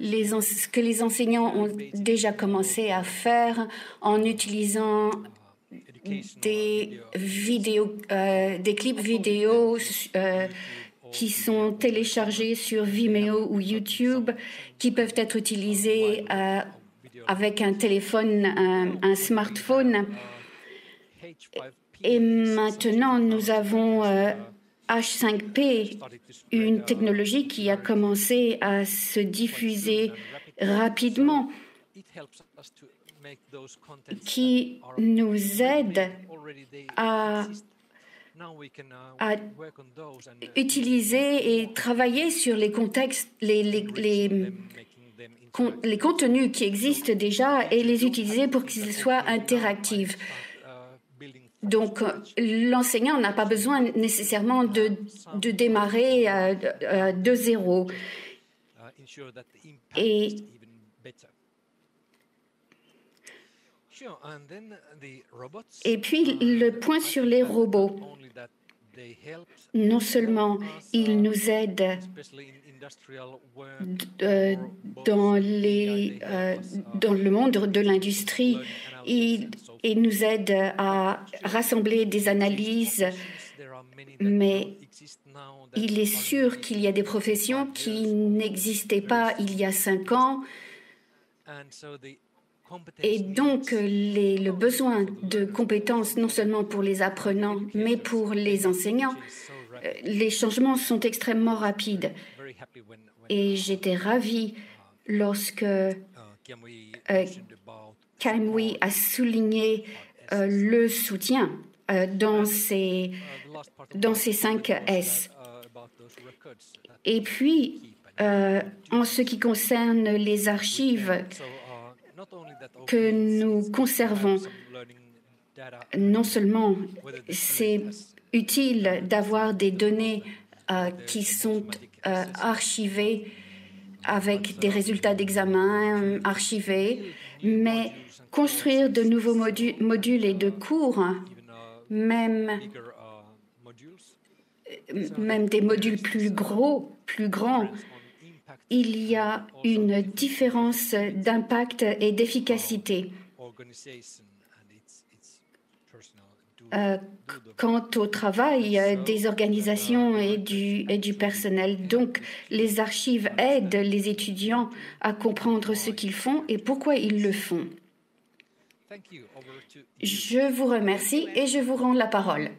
ce que les enseignants ont déjà commencé à faire en utilisant des vidéos, des clips vidéo qui sont téléchargés sur Vimeo ou YouTube, qui peuvent être utilisés avec un téléphone, un smartphone. Et maintenant, nous avons H5P, une technologie qui a commencé à se diffuser rapidement, qui nous aide à utiliser et travailler sur les contextes, les contenus qui existent déjà et les utiliser pour qu'ils soient interactifs. Donc, l'enseignant n'a pas besoin nécessairement de démarrer de zéro. Et puis, le point sur les robots. Non seulement ils nous aident dans le monde de l'industrie, ils nous aident à rassembler des analyses, mais il est sûr qu'il y a des professions qui n'existaient pas il y a 5 ans. Et donc, le besoin de compétences, non seulement pour les apprenants, mais pour les enseignants, les changements sont extrêmement rapides. Et j'étais ravie lorsque Kiamui a souligné le soutien dans ces 5 S. Et puis, en ce qui concerne les archives que nous conservons, non seulement c'est utile d'avoir des données qui sont archivées avec des résultats d'examen archivés, mais construire de nouveaux modules et de cours, même des modules plus grands, il y a une différence d'impact et d'efficacité. Quant au travail des organisations et du personnel. Donc, les archives aident les étudiants à comprendre ce qu'ils font et pourquoi ils le font. Je vous remercie et je vous rends la parole.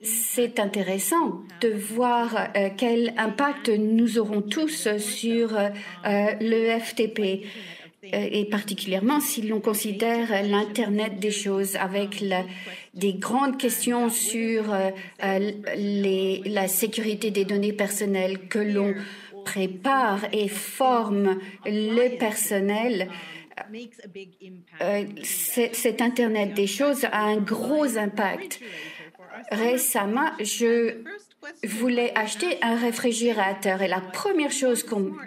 C'est intéressant de voir quel impact nous aurons tous sur le FTP, et particulièrement si l'on considère l'Internet des choses avec des grandes questions sur la sécurité des données personnelles, que l'on prépare et forme le personnel. Cet Internet des choses a un gros impact. Récemment, je voulais acheter un réfrigérateur et la première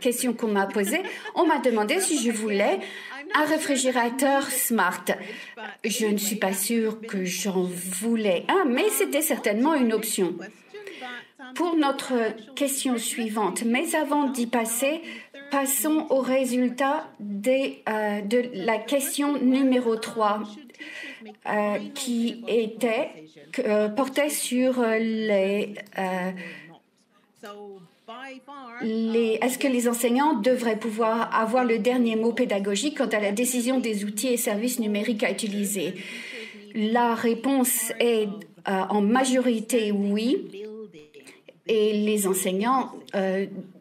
question qu'on m'a posée, on m'a demandé si je voulais un réfrigérateur smart. Je ne suis pas sûre que j'en voulais un, mais c'était certainement une option. Pour notre question suivante, mais avant d'y passer, passons au résultat de la question numéro 3, qui portait sur est-ce que les enseignants devraient pouvoir avoir le dernier mot pédagogique quant à la décision des outils et services numériques à utiliser? La réponse est en majorité oui. Et les enseignants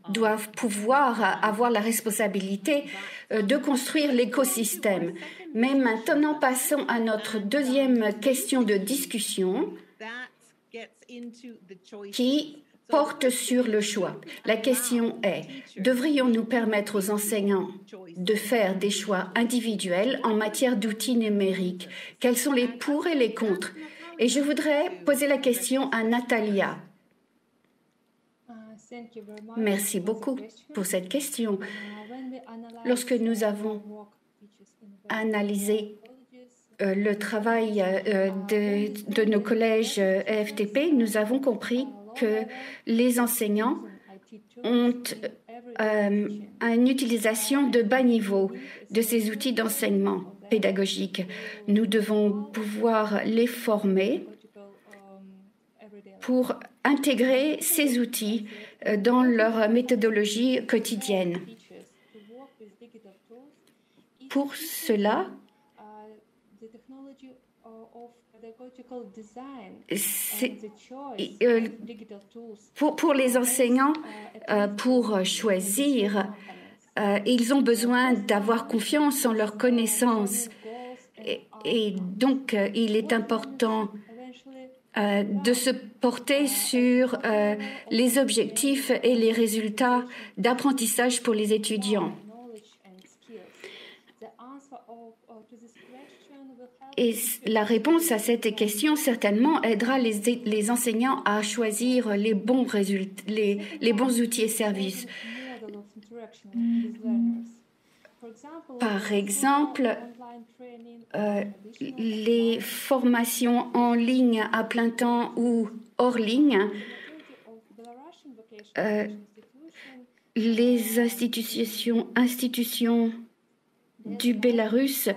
doivent pouvoir avoir la responsabilité de construire l'écosystème. Mais maintenant, passons à notre deuxième question de discussion qui porte sur le choix. La question est, devrions-nous permettre aux enseignants de faire des choix individuels en matière d'outils numériques? Quels sont les pour et les contre? Et je voudrais poser la question à Natalia. Merci beaucoup pour cette question. Lorsque nous avons analysé le travail de nos collèges EFTP, nous avons compris que les enseignants ont une utilisation de bas niveau de ces outils d'enseignement. pédagogique. Nous devons pouvoir les former pour intégrer ces outils dans leur méthodologie quotidienne. Pour cela, pour les enseignants, pour choisir, ils ont besoin d'avoir confiance en leurs connaissances. Et donc, il est important de se porter sur les objectifs et les résultats d'apprentissage pour les étudiants. Et la réponse à cette question certainement aidera les enseignants à choisir les bons résultats, les bons outils et services. Par exemple, les formations en ligne à plein temps ou hors ligne, les institutions du Bélarus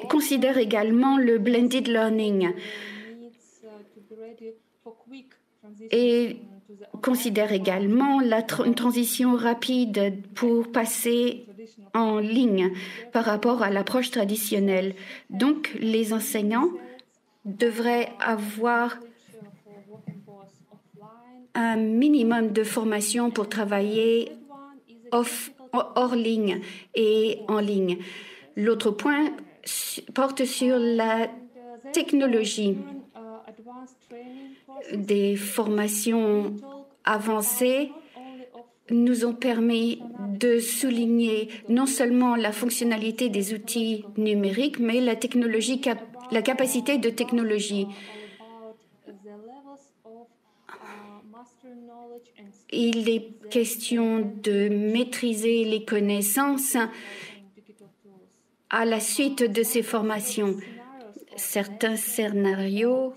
considèrent également le blended learning et considèrent également une transition rapide pour passer en ligne par rapport à l'approche traditionnelle. Donc, les enseignants devraient avoir un minimum de formation pour travailler hors ligne et en ligne. L'autre point porte sur la technologie. Des formations avancées nous ont permis de souligner non seulement la fonctionnalité des outils numériques, mais la capacité de technologie. Il est question de maîtriser les connaissances à la suite de ces formations. Certains scénarios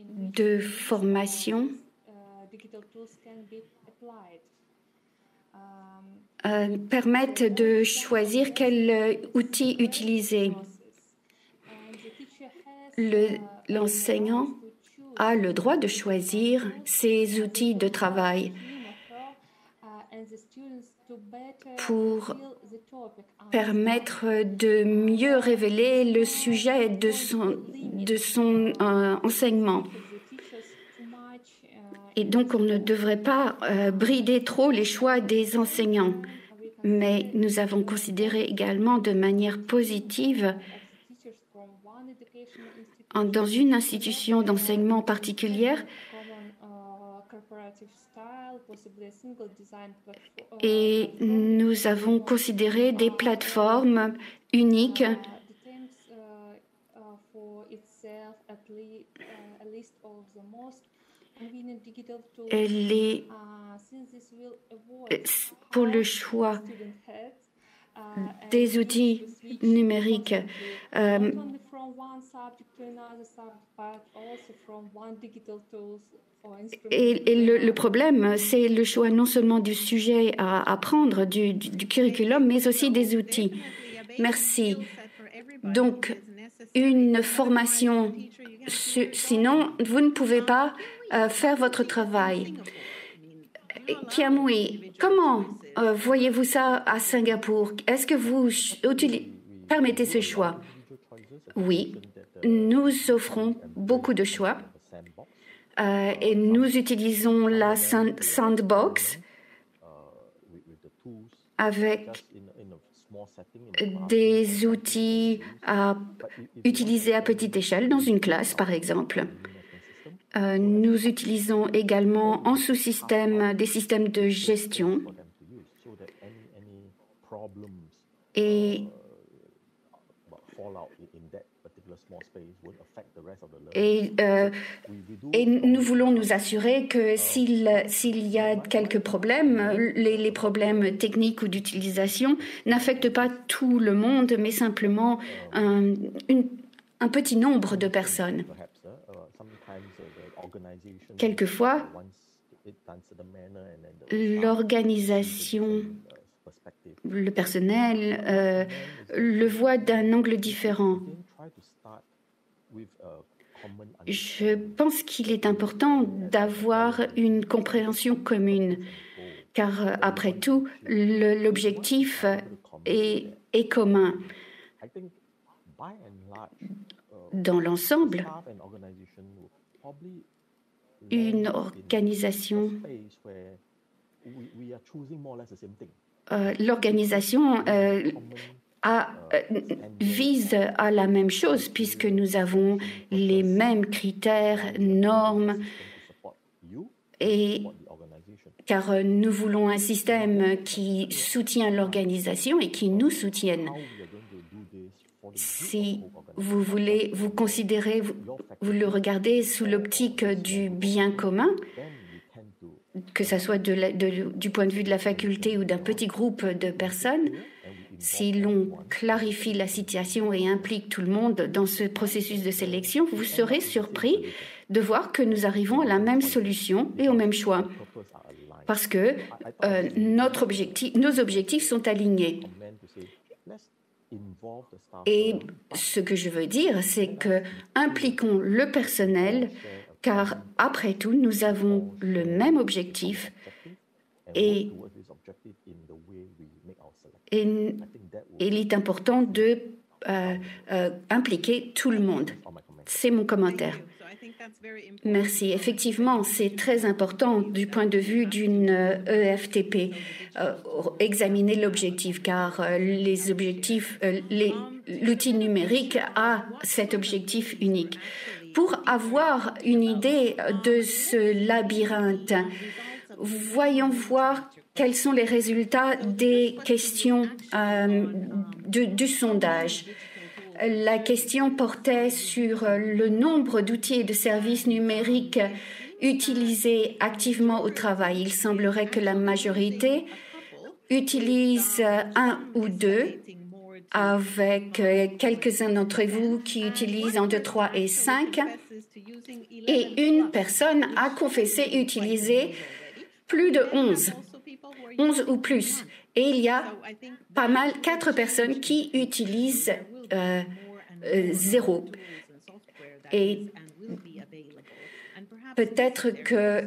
de formation permettent de choisir quel outil utiliser. L'enseignant a le droit de choisir ses outils de travail pour permettre de mieux révéler le sujet de son enseignement. Et donc, on ne devrait pas brider trop les choix des enseignants. Mais nous avons considéré également de manière positive, dans une institution d'enseignement particulière, et nous avons considéré des plateformes uniques pour le choix des outils numériques. Et le problème, c'est le choix non seulement du sujet à apprendre, du curriculum, mais aussi des outils. Merci. Donc, une formation, sinon, vous ne pouvez pas faire votre travail. Kiamui, comment voyez-vous ça à Singapour? Est-ce que vous permettez ce choix? Oui, nous offrons beaucoup de choix et nous utilisons la Sandbox avec des outils à utiliser à petite échelle dans une classe, par exemple. Nous utilisons également en sous-système des systèmes de gestion et nous voulons nous assurer que s'il y a quelques problèmes, les problèmes techniques ou d'utilisation n'affectent pas tout le monde, mais simplement un petit nombre de personnes. quelquefois, l'organisation, le personnel le voit d'un angle différent. Je pense qu'il est important d'avoir une compréhension commune, car après tout, l'objectif est commun. Dans l'ensemble, une organisation, l'organisation vise à la même chose puisque nous avons les mêmes critères, normes, et car nous voulons un système qui soutient l'organisation et qui nous soutienne. Si vous voulez, vous considérez, vous le regardez sous l'optique du bien commun, que ce soit du point de vue de la faculté ou d'un petit groupe de personnes, si l'on clarifie la situation et implique tout le monde dans ce processus de sélection, vous serez surpris de voir que nous arrivons à la même solution et au même choix. Parce que nos objectifs sont alignés. Et ce que je veux dire, c'est que impliquons le personnel, car après tout, nous avons le même objectif et il est important de impliquer tout le monde. C'est mon commentaire. Merci. Effectivement, c'est très important du point de vue d'une EFTP, examiner l'objectif, car l'outil numérique a cet objectif unique. Pour avoir une idée de ce labyrinthe, voyons voir quels sont les résultats des questions du sondage. La question portait sur le nombre d'outils et de services numériques utilisés activement au travail. Il semblerait que la majorité utilise un ou deux, avec quelques-uns d'entre vous qui utilisent entre 3 et 5. Et une personne a confessé utiliser plus de 11 ou plus. Et il y a pas mal, 4 personnes qui utilisent 0. Et peut-être que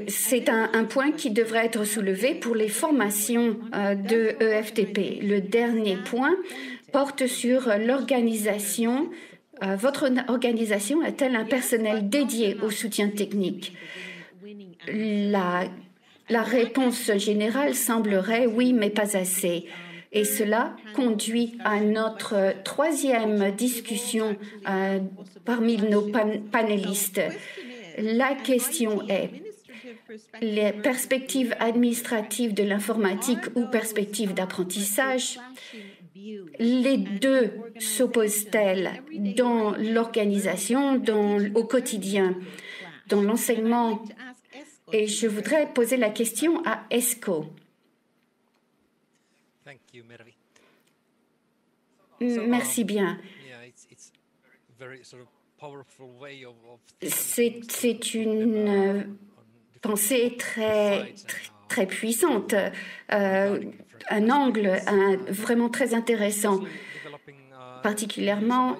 c'est un point qui devrait être soulevé pour les formations de EFTP. Le dernier point porte sur l'organisation. Votre organisation a-t-elle un personnel dédié au soutien technique? La réponse générale semblerait oui, mais pas assez. Et cela conduit à notre troisième discussion parmi nos panélistes. La question est, les perspectives administratives de l'informatique ou perspectives d'apprentissage, les deux s'opposent-elles dans l'organisation, au quotidien, dans l'enseignement? Et je voudrais poser la question à ESCO. Merci bien. C'est une pensée très puissante, un angle vraiment très intéressant, particulièrement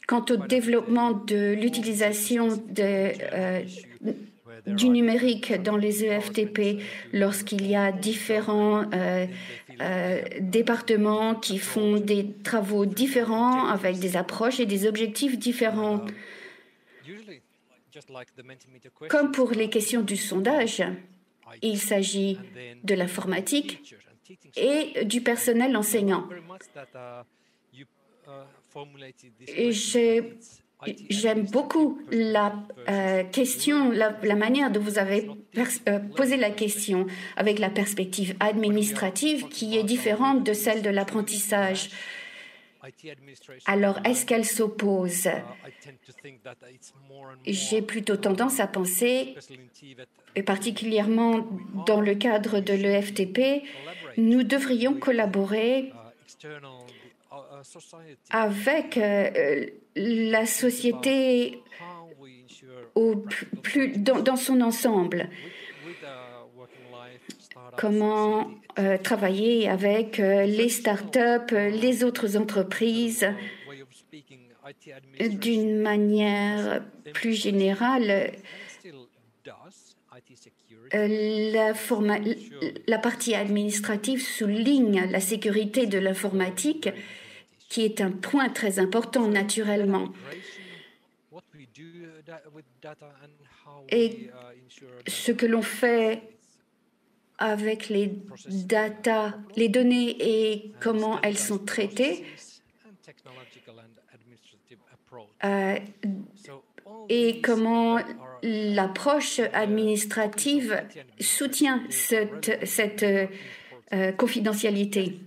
quant au développement de l'utilisation du numérique dans les EFTP, lorsqu'il y a différents départements qui font des travaux différents avec des approches et des objectifs différents. Comme pour les questions du sondage, il s'agit de l'informatique et du personnel enseignant. J'aime beaucoup la question, la manière dont vous avez posé la question avec la perspective administrative qui est différente de celle de l'apprentissage. Alors, est-ce qu'elle s'oppose? J'ai plutôt tendance à penser, et particulièrement dans le cadre de l'EFTP, nous devrions collaborer avec la société dans son ensemble. Comment travailler avec les startups, les autres entreprises. D'une manière plus générale, la partie administrative souligne la sécurité de l'informatique, qui est un point très important naturellement. Et ce que l'on fait avec les data, les données et comment elles sont traitées, et comment l'approche administrative soutient cette confidentialité.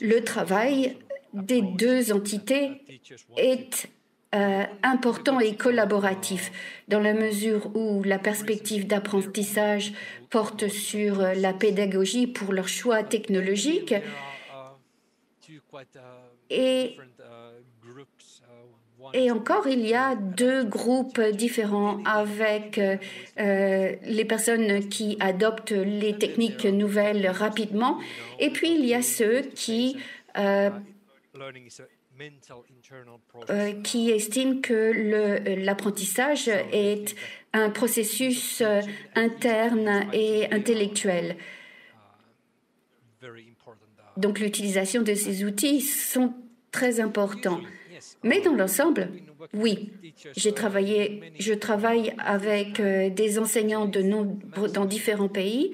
Le travail des deux entités est important et collaboratif, dans la mesure où la perspective d'apprentissage porte sur la pédagogie pour leur choix technologique et encore, il y a deux groupes différents avec les personnes qui adoptent les techniques nouvelles rapidement, et puis il y a ceux qui estiment que l'apprentissage est un processus interne et intellectuel. Donc l'utilisation de ces outils sont très importants. Mais dans l'ensemble, oui, je travaille avec des enseignants dans différents pays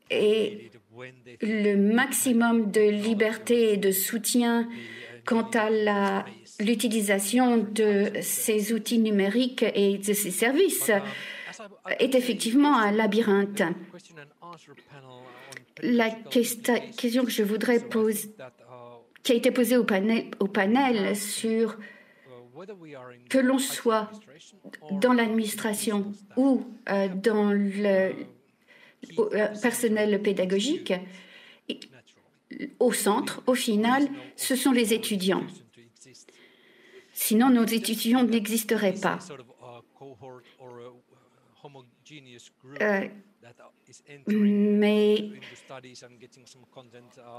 et le maximum de liberté et de soutien quant à l'utilisation de ces outils numériques et de ces services est effectivement un labyrinthe. La question que je voudrais poser, qui a été posée au panel sur que l'on soit dans l'administration ou dans le personnel pédagogique, au centre, au final, ce sont les étudiants. Sinon, nos étudiants n'existeraient pas. Mais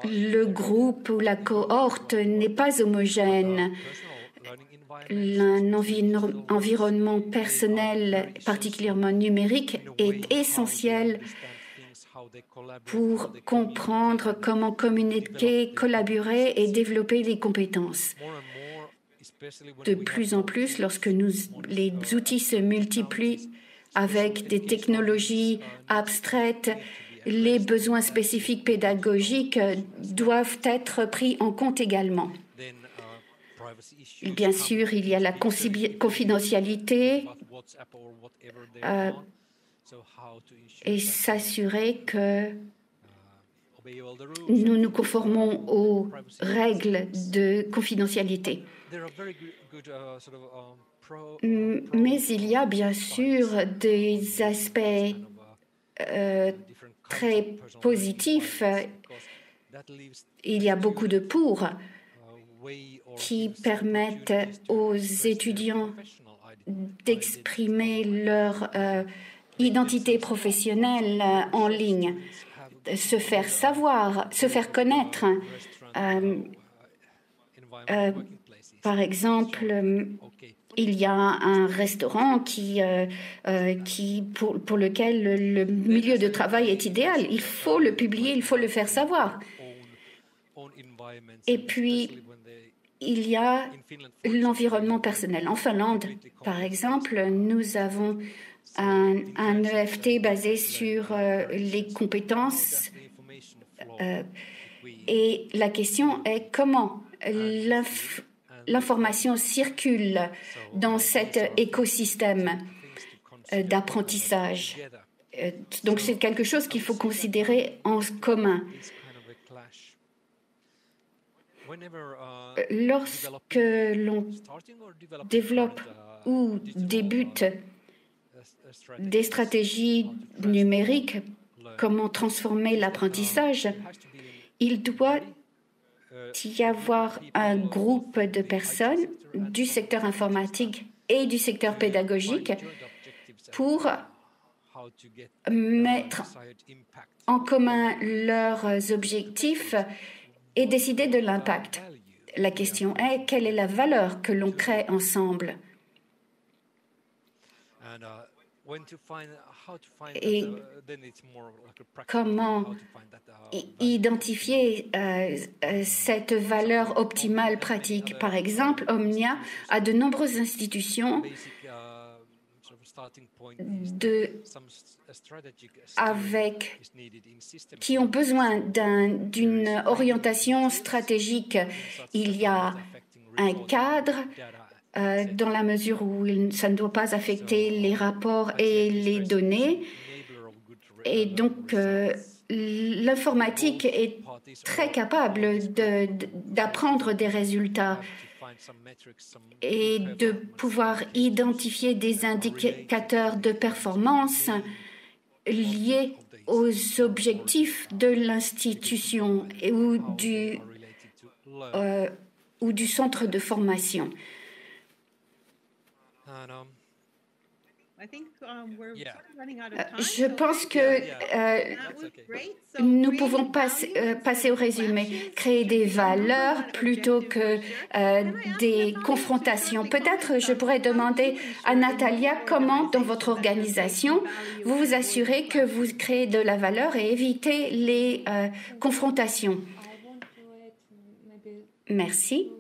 le groupe ou la cohorte n'est pas homogène. Un environnement personnel, particulièrement numérique, est essentiel pour comprendre comment communiquer, collaborer et développer les compétences. De plus en plus, lorsque les outils se multiplient avec des technologies abstraites, les besoins spécifiques pédagogiques doivent être pris en compte également. Bien sûr, il y a la confidentialité et s'assurer que nous nous conformons aux règles de confidentialité. Mais il y a bien sûr des aspects très positifs. Il y a beaucoup de pour qui permettent aux étudiants d'exprimer leur identité professionnelle en ligne, se faire savoir, se faire connaître. Par exemple, il y a un restaurant pour lequel le milieu de travail est idéal. Il faut le publier, il faut le faire savoir. Et puis, il y a l'environnement personnel. En Finlande, par exemple, nous avons un EFT basé sur les compétences. Et la question est comment l'information circule dans cet écosystème d'apprentissage. Donc, c'est quelque chose qu'il faut considérer en commun. Lorsque l'on développe ou débute des stratégies numériques, comment transformer l'apprentissage, il doit y avoir un groupe de personnes du secteur informatique et du secteur pédagogique pour mettre en commun leurs objectifs et décider de l'impact. La question est, quelle est la valeur que l'on crée ensemble? Et comment identifier cette valeur optimale pratique? Par exemple, Omnia a de nombreuses institutions qui ont besoin d'une orientation stratégique. Il y a un cadre dans la mesure où ça ne doit pas affecter les rapports et les données. Et donc, l'informatique est très capable d'apprendre des résultats et de pouvoir identifier des indicateurs de performance liés aux objectifs de l'institution ou du centre de formation. Je pense que nous pouvons passer au résumé. Créer des valeurs plutôt que des confrontations. Peut-être je pourrais demander à Natalia comment, dans votre organisation, vous vous assurez que vous créez de la valeur et évitez les confrontations. Merci.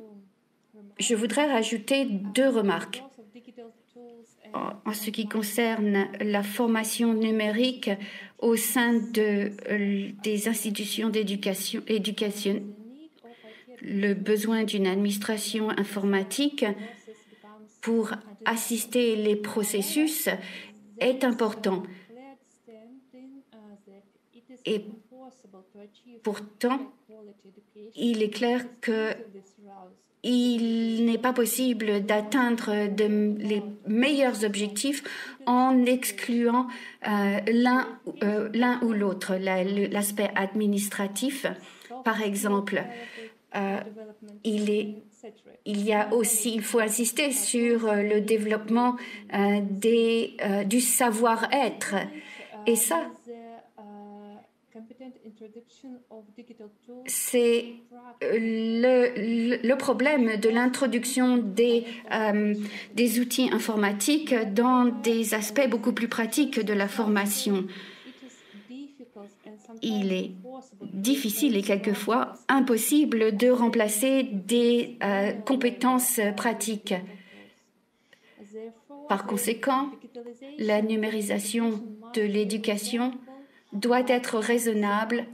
Je voudrais rajouter 2 remarques. En ce qui concerne la formation numérique au sein des institutions d'éducation, le besoin d'une administration informatique pour assister les processus est important. Et pourtant, il est clair qu'il n'est pas possible d'atteindre les meilleurs objectifs en excluant l'un ou l'autre. L'aspect administratif, par exemple, il faut insister sur le développement du savoir-être. Et ça, c'est le problème de l'introduction des outils informatiques dans des aspects beaucoup plus pratiques de la formation. Il est difficile et quelquefois impossible de remplacer des compétences pratiques. Par conséquent, la numérisation de l'éducation doit être raisonnable,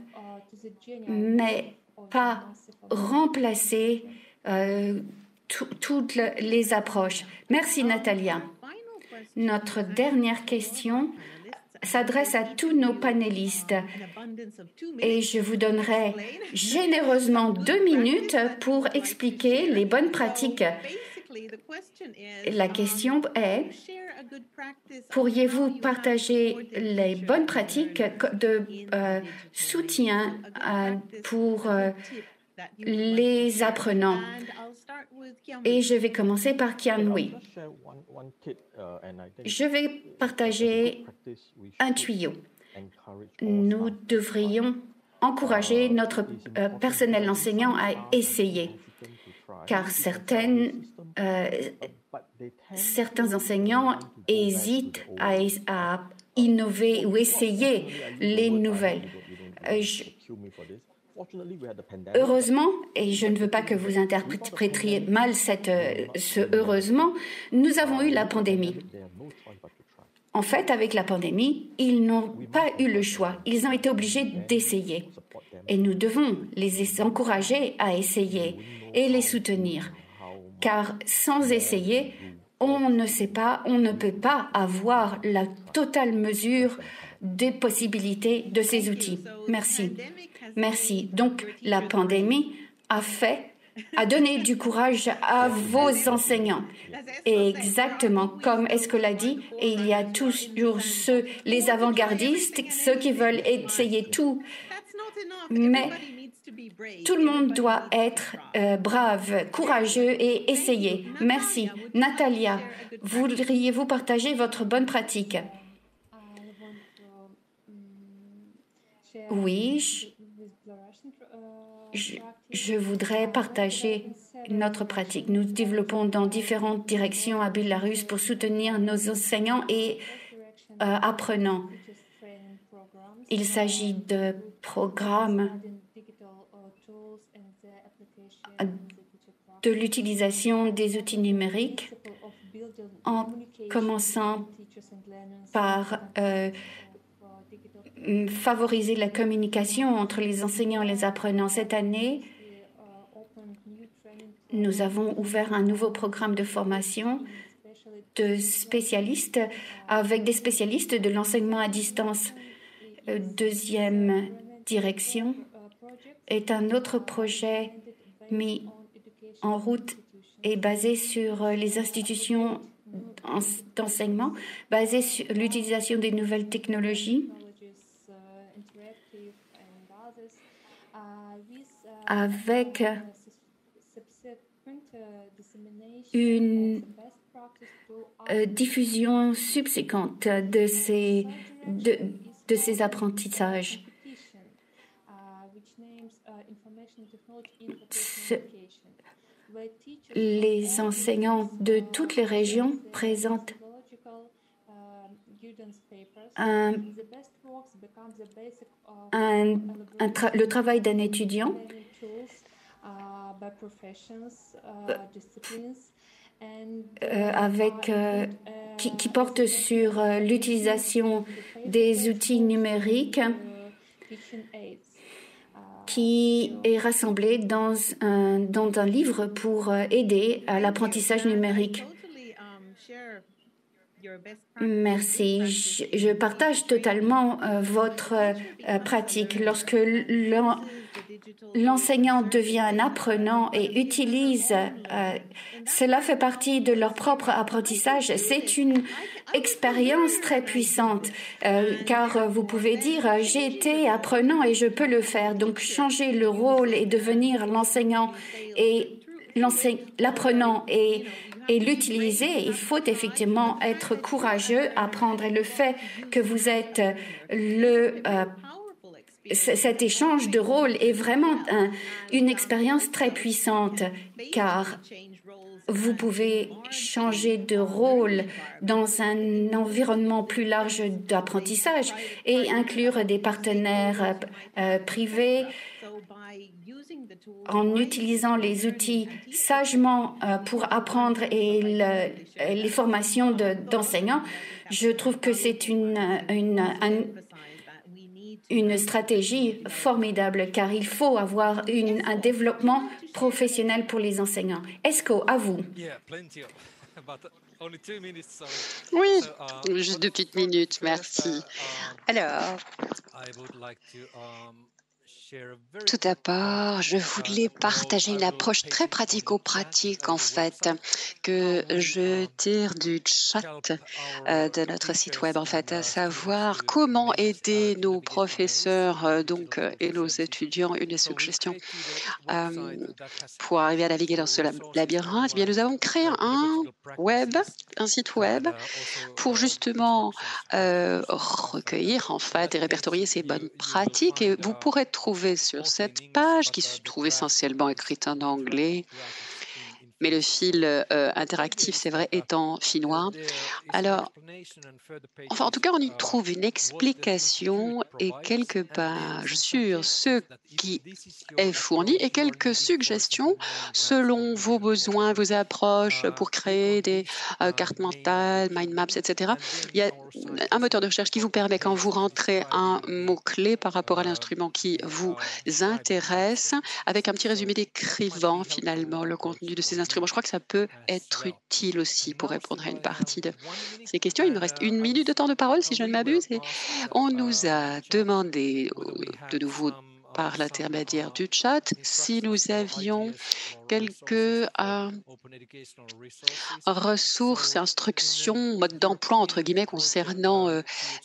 mais pas remplacer toutes les approches. Merci Natalia. Notre dernière question s'adresse à tous nos panélistes et je vous donnerai généreusement 2 minutes pour expliquer les bonnes pratiques. La question est, pourriez-vous partager les bonnes pratiques de soutien pour les apprenants? Et je vais commencer par Kian-Hui. Je vais partager un tuyau. Nous devrions encourager notre personnel enseignant à essayer, car certains enseignants hésitent à innover ou essayer les nouvelles. Heureusement, et je ne veux pas que vous interprétiez mal ce heureusement, nous avons eu la pandémie. En fait, avec la pandémie, ils n'ont pas eu le choix. Ils ont été obligés d'essayer. Et nous devons les encourager à essayer et les soutenir. Car sans essayer, on ne sait pas, on ne peut pas avoir la totale mesure des possibilités de ces outils. Merci. Merci. Donc, la pandémie a donné du courage à vos enseignants. Et exactement comme Esko l'a dit, et il y a toujours les avant-gardistes, ceux qui veulent essayer tout. Mais tout le monde doit être brave, courageux et essayer. Merci. Natalia, voudriez-vous partager votre bonne pratique? Oui, je voudrais partager notre pratique. Nous développons dans différentes directions à Belarus pour soutenir nos enseignants et apprenants. Il s'agit de programmes de l'utilisation des outils numériques en commençant par favoriser la communication entre les enseignants et les apprenants. Cette année, nous avons ouvert un nouveau programme de formation de spécialistes avec des spécialistes de l'enseignement à distance. Deuxième direction est un autre projet mis en route et basé sur les institutions d'enseignement, basé sur l'utilisation des nouvelles technologies avec une diffusion subséquente de ces apprentissages. Les enseignants de toutes les régions présentent le travail d'un étudiant qui porte sur l'utilisation des outils numériques qui est rassemblé dans un livre pour aider à l'apprentissage numérique. Merci. Je partage totalement votre pratique. Lorsque l'enseignant devient un apprenant et utilise, cela fait partie de leur propre apprentissage. C'est une expérience très puissante, car vous pouvez dire « j'ai été apprenant et je peux le faire ». Donc, changer le rôle et devenir l'enseignant et l'apprenant et l'utiliser, il faut effectivement être courageux, apprendre. Et le fait que vous êtes cet échange de rôle est vraiment une expérience très puissante, car vous pouvez changer de rôle dans un environnement plus large d'apprentissage et inclure des partenaires privés en utilisant les outils sagement pour apprendre et les formations d'enseignants. Je trouve que c'est une stratégie formidable, car il faut avoir un développement professionnel pour les enseignants. Esco, à vous. Oui, juste 2 petites minutes, merci. Alors, tout d'abord, je voulais partager une approche très pratico-pratique, en fait, que je tire du chat de notre site web, en fait, à savoir comment aider nos professeurs et nos étudiants. Une suggestion pour arriver à naviguer dans ce labyrinthe. Eh bien, nous avons créé un site web pour justement recueillir, en fait, et répertorier ces bonnes pratiques. Et vous pourrez trouver sur cette page, qui se trouve essentiellement écrite en anglais, mais le fil interactif, c'est vrai, est en finnois. Alors, en tout cas, on y trouve une explication et quelques pages sur ce qui est fourni et quelques suggestions selon vos besoins, vos approches pour créer des cartes mentales, mind maps, etc. Il y a un moteur de recherche qui vous permet, quand vous rentrez un mot-clé par rapport à l'instrument qui vous intéresse, avec un petit résumé décrivant finalement le contenu de ces instruments. Je crois que ça peut être utile aussi pour répondre à une partie de ces questions. Il me reste 1 minute de temps de parole, si je ne m'abuse. Et on nous a demandé de nouveau par l'intermédiaire du chat si nous avions quelques ressources, instructions, modes d'emploi, entre guillemets, concernant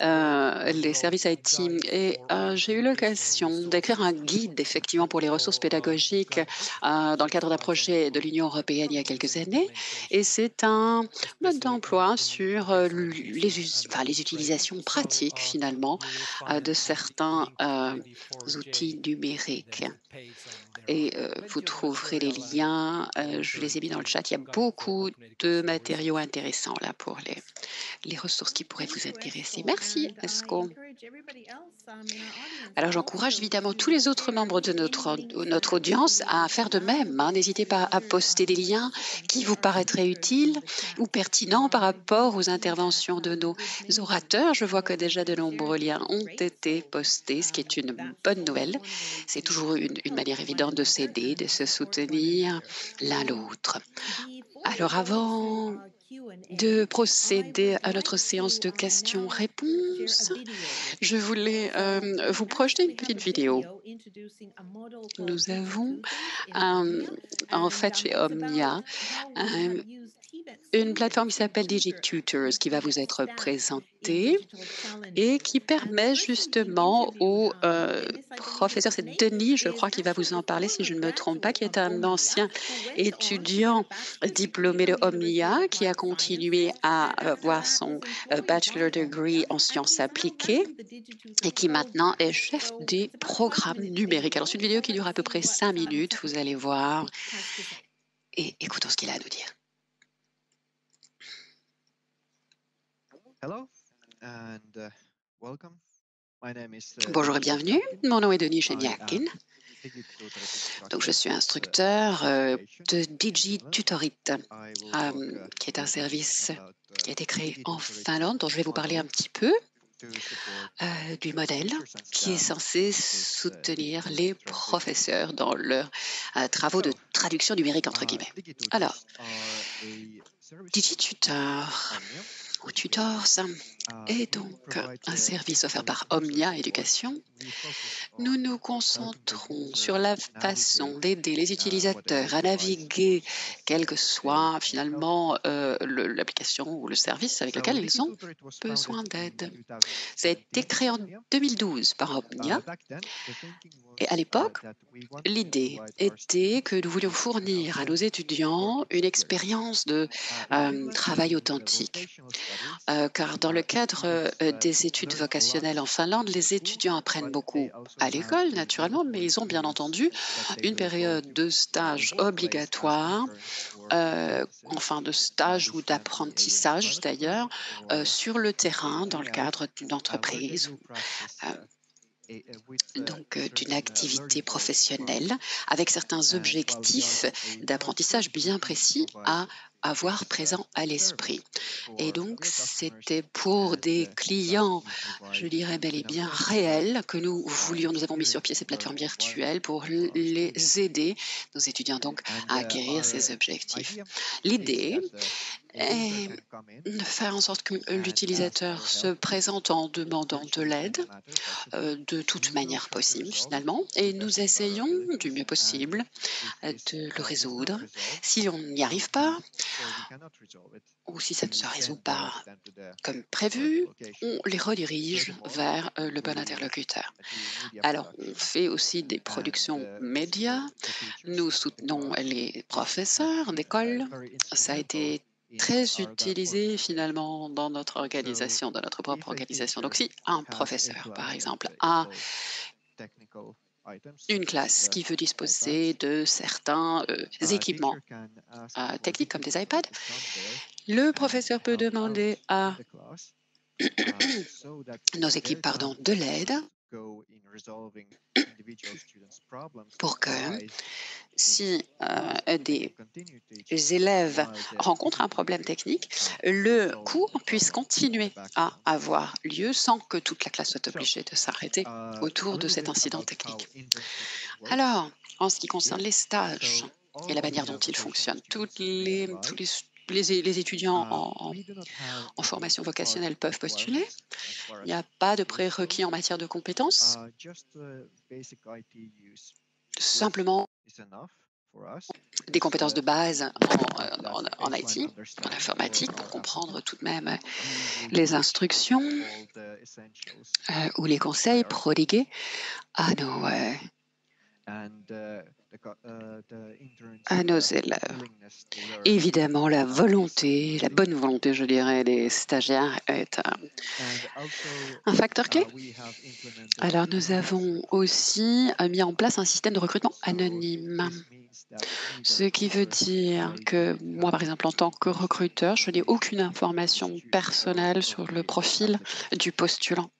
les services IT. Et j'ai eu l'occasion d'écrire un guide, effectivement, pour les ressources pédagogiques dans le cadre d'un projet de l'Union européenne il y a quelques années. Et c'est un mode d'emploi sur les utilisations pratiques, finalement, de certains outils numériques. Et vous trouverez les liens, je les ai mis dans le chat. Il y a beaucoup de matériaux intéressants là pour les ressources qui pourraient vous intéresser. Merci, Esco. Alors, j'encourage évidemment tous les autres membres de notre audience à faire de même. N'hésitez pas à poster des liens qui vous paraîtraient utiles ou pertinents par rapport aux interventions de nos orateurs. Je vois que déjà de nombreux liens ont été postés, ce qui est une bonne nouvelle. C'est toujours une manière évidente de s'aider, de se soutenir l'un l'autre. Alors, avant de procéder à notre séance de questions-réponses, je voulais vous projeter une petite vidéo. Nous avons en fait chez Omnia une plateforme qui s'appelle DigiTutors qui va vous être présentée et qui permet justement au professeur, c'est Denis, je crois, qui va vous en parler si je ne me trompe pas, qui est un ancien étudiant diplômé de Omnia qui a continué à avoir son bachelor degree en sciences appliquées et qui maintenant est chef des programmes numériques. Alors c'est une vidéo qui dure à peu près 5 minutes, vous allez voir, et écoutons ce qu'il a à nous dire. Bonjour et bienvenue. Mon nom est Denis Cheniakin. Donc, je suis instructeur de DigiTutorit, qui est un service qui a été créé en Finlande, dont je vais vous parler un petit peu du modèle qui est censé soutenir les professeurs dans leurs travaux de traduction numérique, entre guillemets. Alors, DigiTutor ou Tutors est donc un service offert par Omnia Éducation. Nous nous concentrons sur la façon d'aider les utilisateurs à naviguer, quelle que soit finalement l'application ou le service avec lequel ils ont besoin d'aide. Ça a été créé en 2012 par Omnia. Et à l'époque, l'idée était que nous voulions fournir à nos étudiants une expérience de travail authentique. Car dans le cadre des études vocationnelles en Finlande, les étudiants apprennent beaucoup à l'école, naturellement, mais ils ont bien entendu une période de stage obligatoire, enfin de stage ou d'apprentissage d'ailleurs, sur le terrain dans le cadre d'une entreprise ou donc d'une activité professionnelle avec certains objectifs d'apprentissage bien précis à avoir présent à l'esprit. Et donc, c'était pour des clients, je dirais bel et bien réels, que nous avons mis sur pied ces plateformes virtuelles pour les aider, nos étudiants donc, à acquérir ces objectifs. L'idée est de faire en sorte que l'utilisateur se présente en demandant de l'aide de toute manière possible finalement et nous essayons du mieux possible de le résoudre. Si on n'y arrive pas ou si ça ne se résout pas comme prévu, on les redirige vers le bon interlocuteur. Alors, on fait aussi des productions médias. Nous soutenons les professeurs d'école. Ça a été très utilisé finalement dans notre organisation, dans notre propre organisation. Donc, si un professeur, par exemple, a une classe qui veut disposer de certains équipements techniques comme des iPads, le professeur peut demander à nos équipes de l'aide pour que si des élèves rencontrent un problème technique, le cours puisse continuer à avoir lieu sans que toute la classe soit obligée de s'arrêter autour de cet incident technique. Alors, en ce qui concerne les stages et la manière dont ils fonctionnent, tous les les étudiants en formation vocationnelle peuvent postuler. Il n'y a pas de prérequis en matière de compétences. Simplement des compétences de base en IT, en informatique, pour comprendre tout de même les instructions ou les conseils prodigués à nos élèves. Évidemment, la bonne volonté, je dirais, des stagiaires est un facteur clé. Alors, nous avons aussi mis en place un système de recrutement anonyme. Ce qui veut dire que moi, par exemple, en tant que recruteur, je n'ai aucune information personnelle sur le profil du postulant.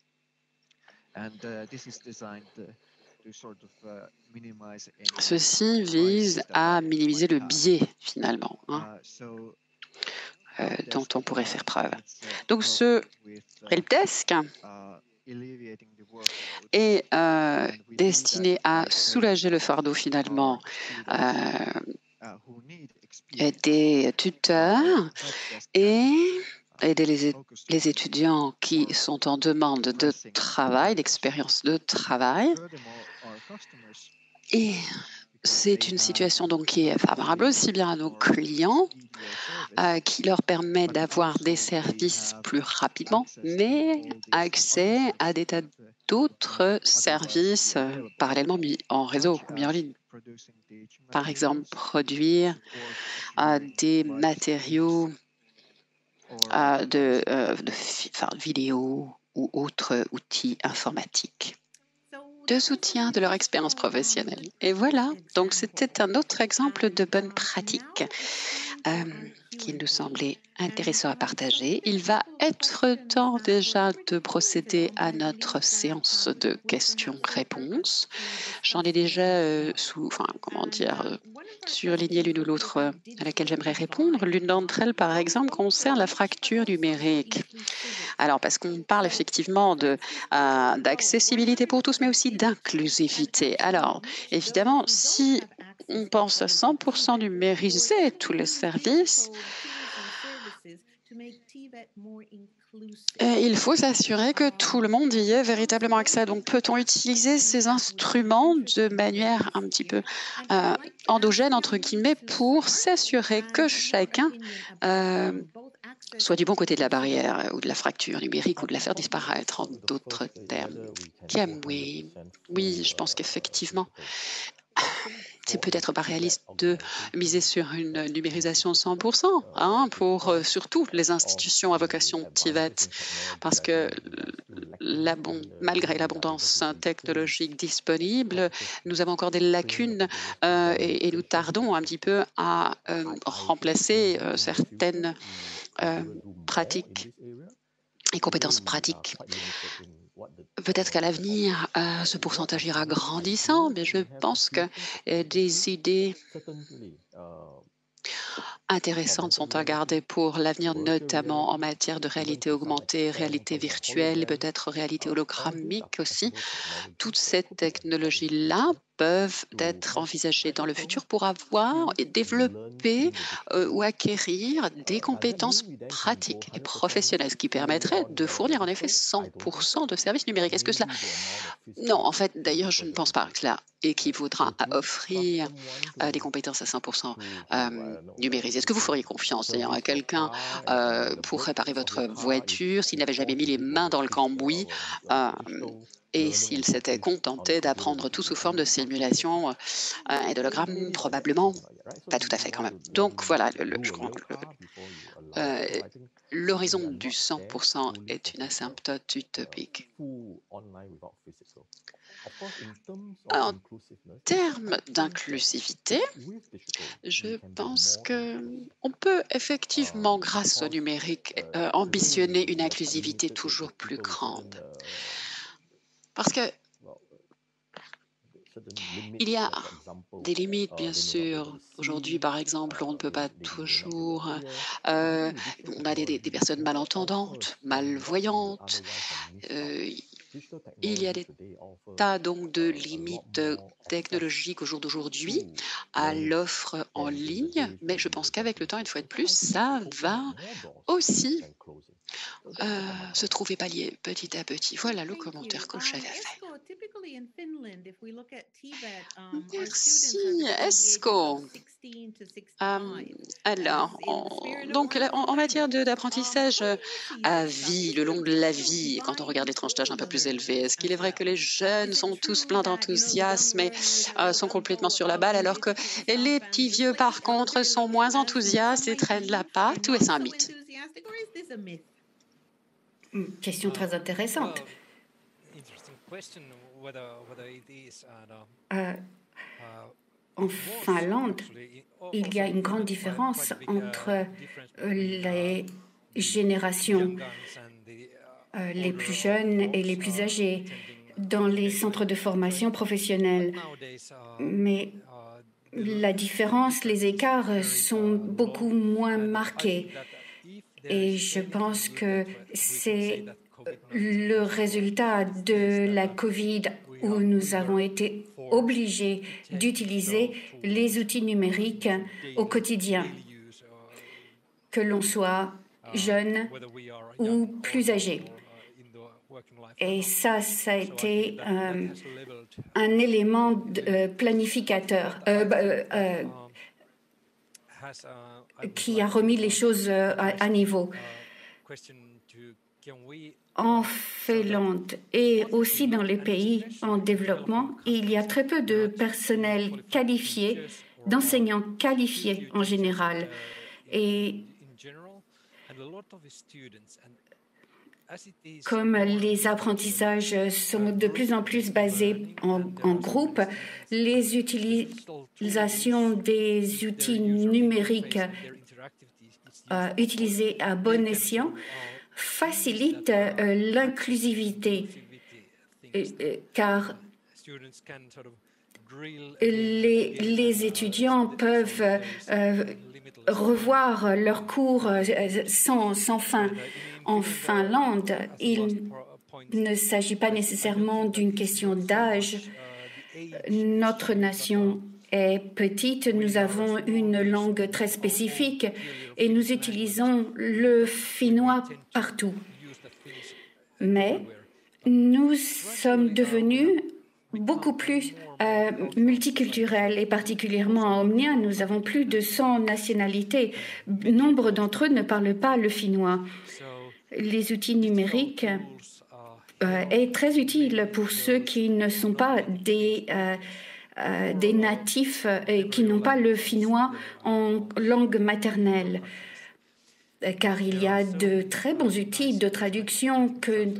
Ceci vise à minimiser le biais, finalement, dont on pourrait faire preuve. Donc, ce helpdesk est destiné à soulager le fardeau, finalement, des tuteurs et aider les étudiants qui sont en demande de travail, d'expérience de travail. Et c'est une situation donc qui est favorable aussi bien à nos clients, qui leur permet d'avoir des services plus rapidement, mais accès à des tas d'autres services parallèlement mis en réseau ou mis en ligne. Par exemple, produire des matériaux de vidéos ou autres outils informatiques de soutien de leur expérience professionnelle. Et voilà, donc c'était un autre exemple de bonne pratique qui nous semblait intéressant à partager. Il va être temps déjà de procéder à notre séance de questions-réponses. J'en ai déjà surligné l'une ou l'autre à laquelle j'aimerais répondre. L'une d'entre elles, par exemple, concerne la fracture numérique. Alors, parce qu'on parle effectivement d'accessibilité pour tous, mais aussi d'inclusivité. Alors, évidemment, si on pense à 100% numériser tous les services, il faut s'assurer que tout le monde y ait véritablement accès. Donc, peut-on utiliser ces instruments de manière un petit peu endogène, entre guillemets, pour s'assurer que chacun soit du bon côté de la barrière ou de la fracture numérique ou de la faire disparaître, en d'autres termes. Kim, oui, je pense qu'effectivement, c'est peut-être pas réaliste de miser sur une numérisation 100% pour surtout les institutions à vocation TVET, parce que malgré l'abondance technologique disponible, nous avons encore des lacunes et nous tardons un petit peu à remplacer certaines pratiques et compétences pratiques. Peut-être qu'à l'avenir, ce pourcentage ira grandissant, mais je pense que des idées intéressantes sont à garder pour l'avenir, notamment en matière de réalité augmentée, réalité virtuelle et peut-être réalité hologrammique aussi. Toutes ces technologies-là peuvent être envisagées dans le futur pour avoir et développer ou acquérir des compétences pratiques et professionnelles, ce qui permettrait de fournir en effet 100% de services numériques. Est-ce que cela... Non, en fait, d'ailleurs, je ne pense pas que cela équivaudra à offrir des compétences à 100% numérisées. Est-ce que vous feriez confiance d'ailleurs à quelqu'un pour réparer votre voiture s'il n'avait jamais mis les mains dans le cambouis et s'il s'était contenté d'apprendre tout sous forme de simulation et d'hologramme? Probablement pas tout à fait quand même. Donc voilà, je crois que l'horizon du 100% est une asymptote utopique. En termes d'inclusivité, je pense qu'on peut effectivement, grâce au numérique, ambitionner une inclusivité toujours plus grande. Parce que il y a des limites, bien sûr. Aujourd'hui, par exemple, on ne peut pas toujours... on a des personnes malentendantes, malvoyantes. Il y a des tas donc de limites technologiques au jour d'aujourd'hui à l'offre en ligne, mais je pense qu'avec le temps, une fois de plus, ça va aussi se trouver pallié petit à petit. Voilà le commentaire que j'avais à faire. Merci, Esco. Alors, donc en matière d'apprentissage à vie, le long de la vie, quand on regarde les tranches d'âge un peu plus élevées, est-ce qu'il est vrai que les jeunes sont tous pleins d'enthousiasme et sont complètement sur la balle, alors que les petits vieux, par contre, sont moins enthousiastes et traînent la patte, ou est-ce un mythe? Question très intéressante. En Finlande, il y a une grande différence entre les générations, les plus jeunes et les plus âgés, dans les centres de formation professionnelle. Mais la différence, les écarts sont beaucoup moins marqués. Et je pense que c'est le résultat de la COVID où nous avons été obligés d'utiliser les outils numériques au quotidien, que l'on soit jeune ou plus âgé. Et ça a été un élément planificateur qui a remis les choses à niveau. En Finlande et aussi dans les pays en développement, il y a très peu de personnel qualifié, d'enseignants qualifiés en général. Et comme les apprentissages sont de plus en plus basés en groupe, les utilisations des outils numériques utilisés à bon escient facilitent l'inclusivité, car les étudiants peuvent revoir leurs cours sans fin. En Finlande, il ne s'agit pas nécessairement d'une question d'âge. Notre nation est petite, nous avons une langue très spécifique et nous utilisons le finnois partout. Mais nous sommes devenus beaucoup plus multiculturels et particulièrement à Omnia, nous avons plus de 100 nationalités. Nombre d'entre eux ne parlent pas le finnois. Les outils numériques est très utile pour ceux qui ne sont pas des natifs et qui n'ont pas le finnois en langue maternelle, car il y a de très bons outils de traduction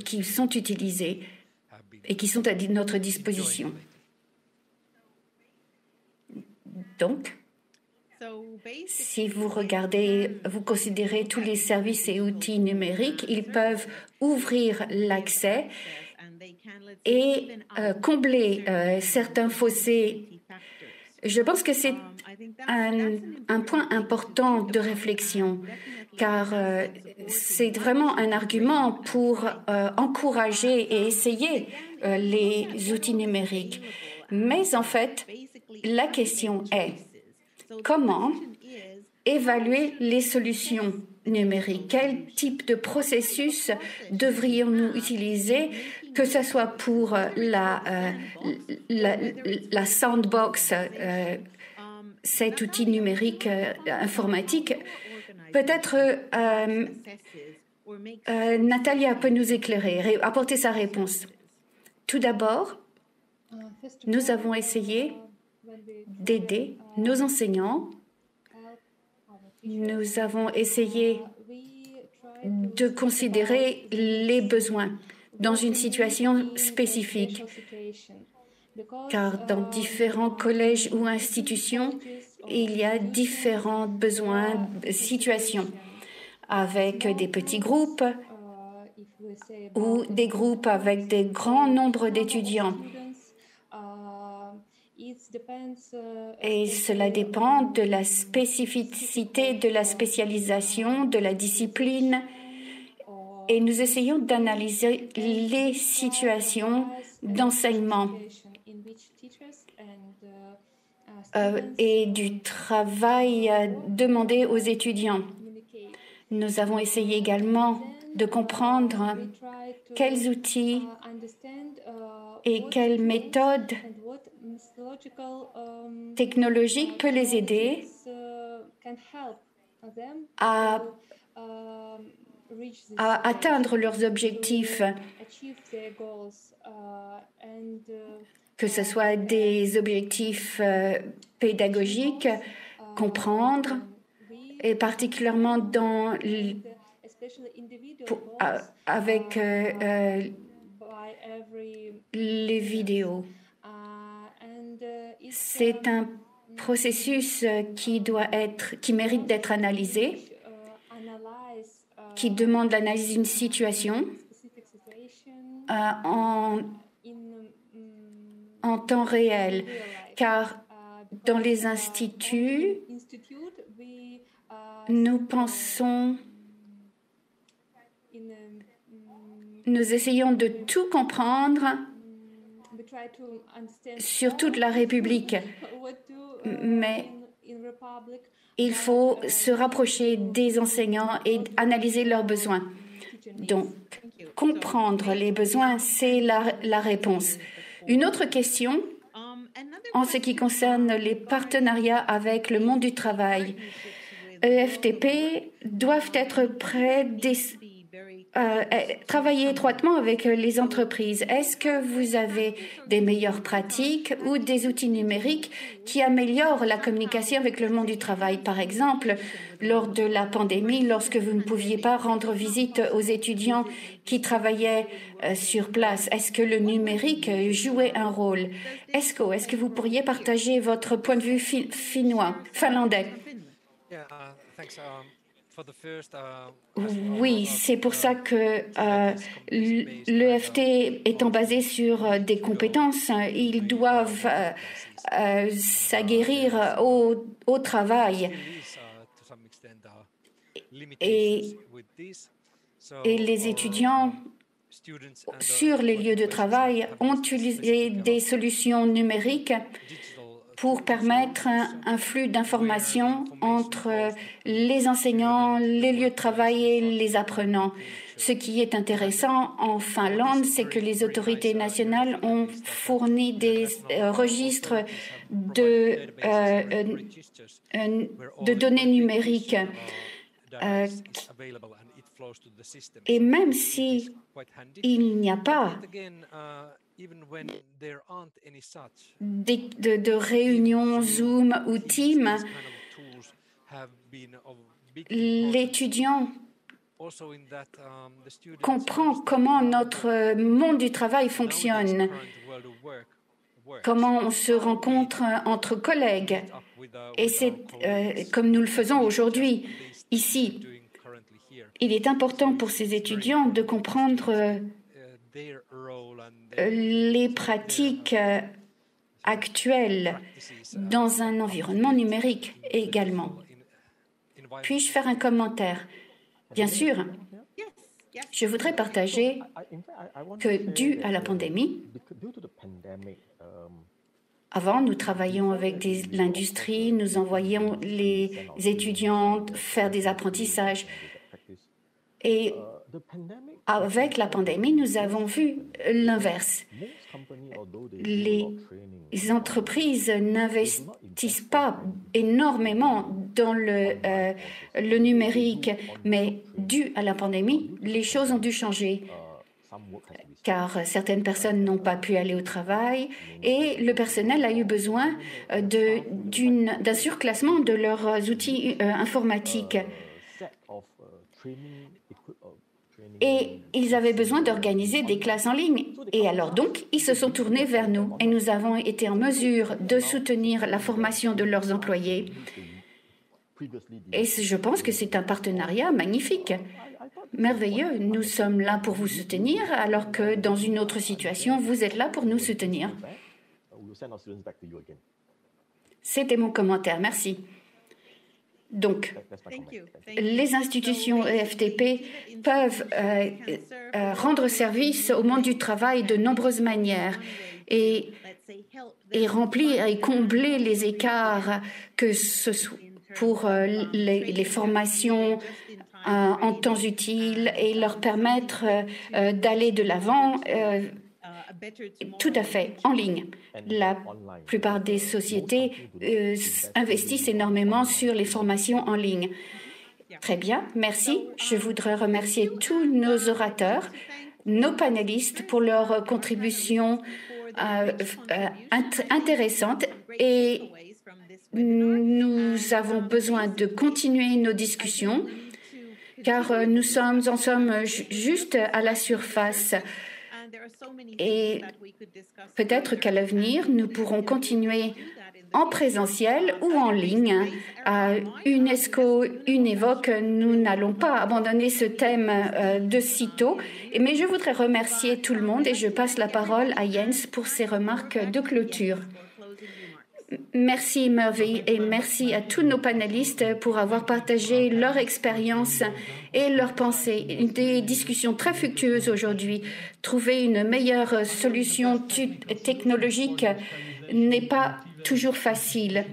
qui sont utilisés et qui sont à notre disposition. Donc, si vous considérez tous les services et outils numériques, ils peuvent ouvrir l'accès et combler certains fossés. Je pense que c'est un point important de réflexion, car c'est vraiment un argument pour encourager et essayer les outils numériques. Mais en fait, la question est comment évaluer les solutions numériques? Quel type de processus devrions-nous utiliser, que ce soit pour la sandbox, cet outil numérique informatique? Peut-être Natalia peut nous éclairer, apporter sa réponse. Tout d'abord, nous avons essayé d'aider nos enseignants. Nous avons essayé de considérer les besoins dans une situation spécifique, car dans différents collèges ou institutions, il y a différents besoins, situations, avec des petits groupes ou des groupes avec des grands nombres d'étudiants. Et cela dépend de la spécificité, de la spécialisation, de la discipline et nous essayons d'analyser les situations d'enseignement et du travail demandé aux étudiants. Nous avons essayé également de comprendre quels outils et quelles méthodes technologiques peuvent les aider à atteindre leurs objectifs, que ce soit des objectifs pédagogiques, comprendre, et particulièrement avec les vidéos. C'est un processus qui mérite d'être analysé, qui demande l'analyse d'une situation en temps réel, car dans les instituts, nous essayons de tout comprendre sur toute la République, mais il faut se rapprocher des enseignants et analyser leurs besoins. Donc, comprendre les besoins, c'est la réponse. Une autre question, en ce qui concerne les partenariats avec le monde du travail. EFTP doivent être prêts travailler étroitement avec les entreprises. Est-ce que vous avez des meilleures pratiques ou des outils numériques qui améliorent la communication avec le monde du travail? Par exemple, lors de la pandémie, lorsque vous ne pouviez pas rendre visite aux étudiants qui travaillaient sur place, est-ce que le numérique jouait un rôle? Est-ce que vous pourriez partager votre point de vue finlandais? Oui, c'est pour ça que l'EFT étant basé sur des compétences, ils doivent s'aguerrir au travail. Et les étudiants sur les lieux de travail ont utilisé des solutions numériques pour permettre un flux d'informations entre les enseignants, les lieux de travail et les apprenants. Ce qui est intéressant en Finlande, c'est que les autorités nationales ont fourni des registres de données numériques. Et même si il n'y a pas de réunions Zoom ou Teams, l'étudiant comprend comment notre monde du travail fonctionne, comment on se rencontre entre collègues. Et c'est comme nous le faisons aujourd'hui, ici. Il est important pour ces étudiants de comprendre les pratiques actuelles dans un environnement numérique également. Puis-je faire un commentaire? Bien sûr, je voudrais partager que dû à la pandémie, avant, nous travaillions avec l'industrie, nous envoyions les étudiants faire des apprentissages. Et avec la pandémie, nous avons vu l'inverse. Les entreprises n'investissent pas énormément dans le numérique, mais dû à la pandémie, les choses ont dû changer, car certaines personnes n'ont pas pu aller au travail et le personnel a eu besoin d'un surclassement de leurs outils informatiques. Et ils avaient besoin d'organiser des classes en ligne. Et alors donc, ils se sont tournés vers nous et nous avons été en mesure de soutenir la formation de leurs employés. Et je pense que c'est un partenariat magnifique, merveilleux. Nous sommes là pour vous soutenir, alors que dans une autre situation, vous êtes là pour nous soutenir. C'était mon commentaire. Merci. Donc, That's my comment. Thank you. les institutions EFTP peuvent rendre service au monde du travail de nombreuses manières et remplir et combler les écarts que ce soit pour les formations en temps utile et leur permettre d'aller de l'avant tout à fait en ligne. La plupart des sociétés investissent énormément sur les formations en ligne. Très bien, merci. Je voudrais remercier tous nos orateurs, nos panélistes pour leur contribution intéressante et nous avons besoin de continuer nos discussions car nous en sommes juste à la surface. Et peut-être qu'à l'avenir, nous pourrons continuer en présentiel ou en ligne. À UNESCO, Univoque, nous n'allons pas abandonner ce thème de sitôt. Mais je voudrais remercier tout le monde et je passe la parole à Jens pour ses remarques de clôture. Merci Murphy et merci à tous nos panélistes pour avoir partagé leur expérience et leurs pensées. Des discussions très fructueuses aujourd'hui. Trouver une meilleure solution technologique n'est pas toujours facile.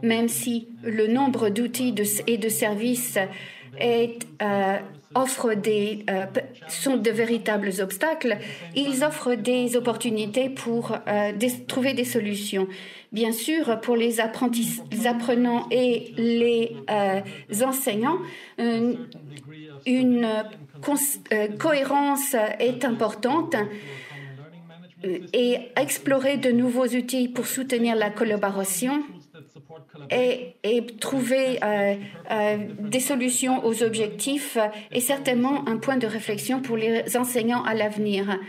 Même si le nombre d'outils et de services sont de véritables obstacles, ils offrent des opportunités pour trouver des solutions. Bien sûr, pour les apprenants et les enseignants, une cohérence est importante et explorer de nouveaux outils pour soutenir la collaboration et trouver des solutions aux objectifs est certainement un point de réflexion pour les enseignants à l'avenir.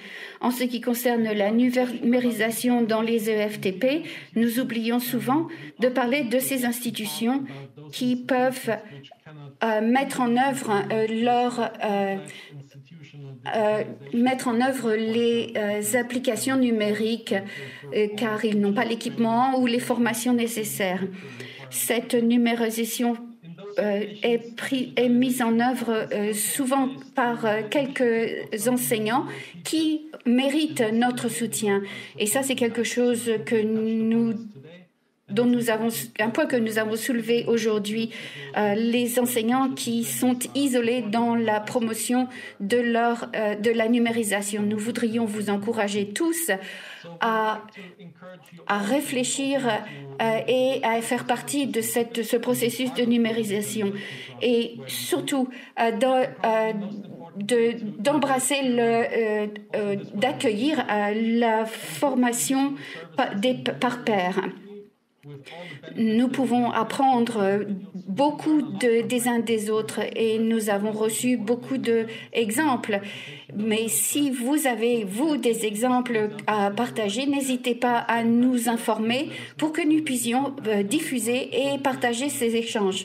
En ce qui concerne la numérisation dans les EFTP, nous oublions souvent de parler de ces institutions qui peuvent mettre en œuvre les applications numériques car ils n'ont pas l'équipement ou les formations nécessaires. Cette numérisation est mise en œuvre souvent par quelques enseignants qui méritent notre soutien. Et ça, c'est quelque chose un point que nous avons soulevé aujourd'hui, les enseignants qui sont isolés dans la promotion de la numérisation. Nous voudrions vous encourager tous à réfléchir et à faire partie de ce processus de numérisation et surtout d'embrasser d'accueillir la formation par pairs. Nous pouvons apprendre beaucoup des uns des autres et nous avons reçu beaucoup d'exemples. Mais si vous avez, des exemples à partager, n'hésitez pas à nous informer pour que nous puissions diffuser et partager ces échanges.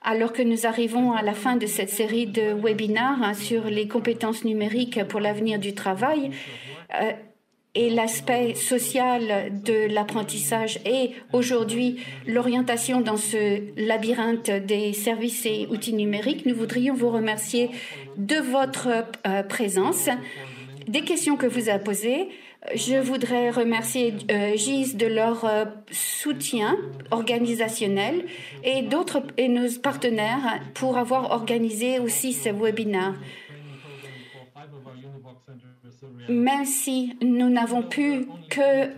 Alors que nous arrivons à la fin de cette série de webinaires sur les compétences numériques pour l'avenir du travail, et l'aspect social de l'apprentissage et aujourd'hui l'orientation dans ce labyrinthe des services et outils numériques, nous voudrions vous remercier de votre présence, des questions que vous avez posées. Je voudrais remercier GIS de leur soutien organisationnel et nos partenaires pour avoir organisé aussi ce webinaire. Même si nous n'avons pu que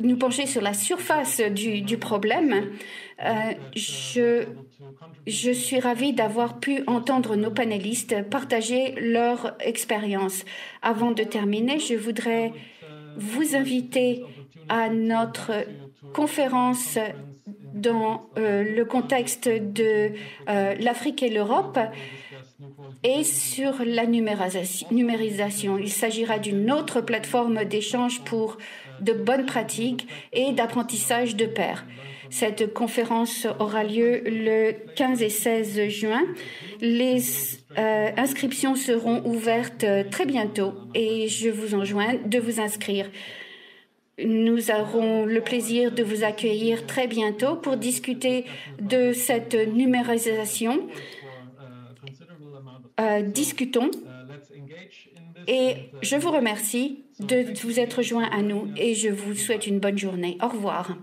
nous pencher sur la surface du problème, je suis ravie d'avoir pu entendre nos panélistes partager leur expérience. Avant de terminer, je voudrais vous inviter à notre conférence dans le contexte de l'Afrique et l'Europe et sur la numérisation. Il s'agira d'une autre plateforme d'échange pour de bonnes pratiques et d'apprentissage de pairs. Cette conférence aura lieu le 15 et 16 juin. Les inscriptions seront ouvertes très bientôt et je vous enjoins de vous inscrire. Nous aurons le plaisir de vous accueillir très bientôt pour discuter de cette numérisation. Discutons et je vous remercie de vous être joints à nous et je vous souhaite une bonne journée. Au revoir.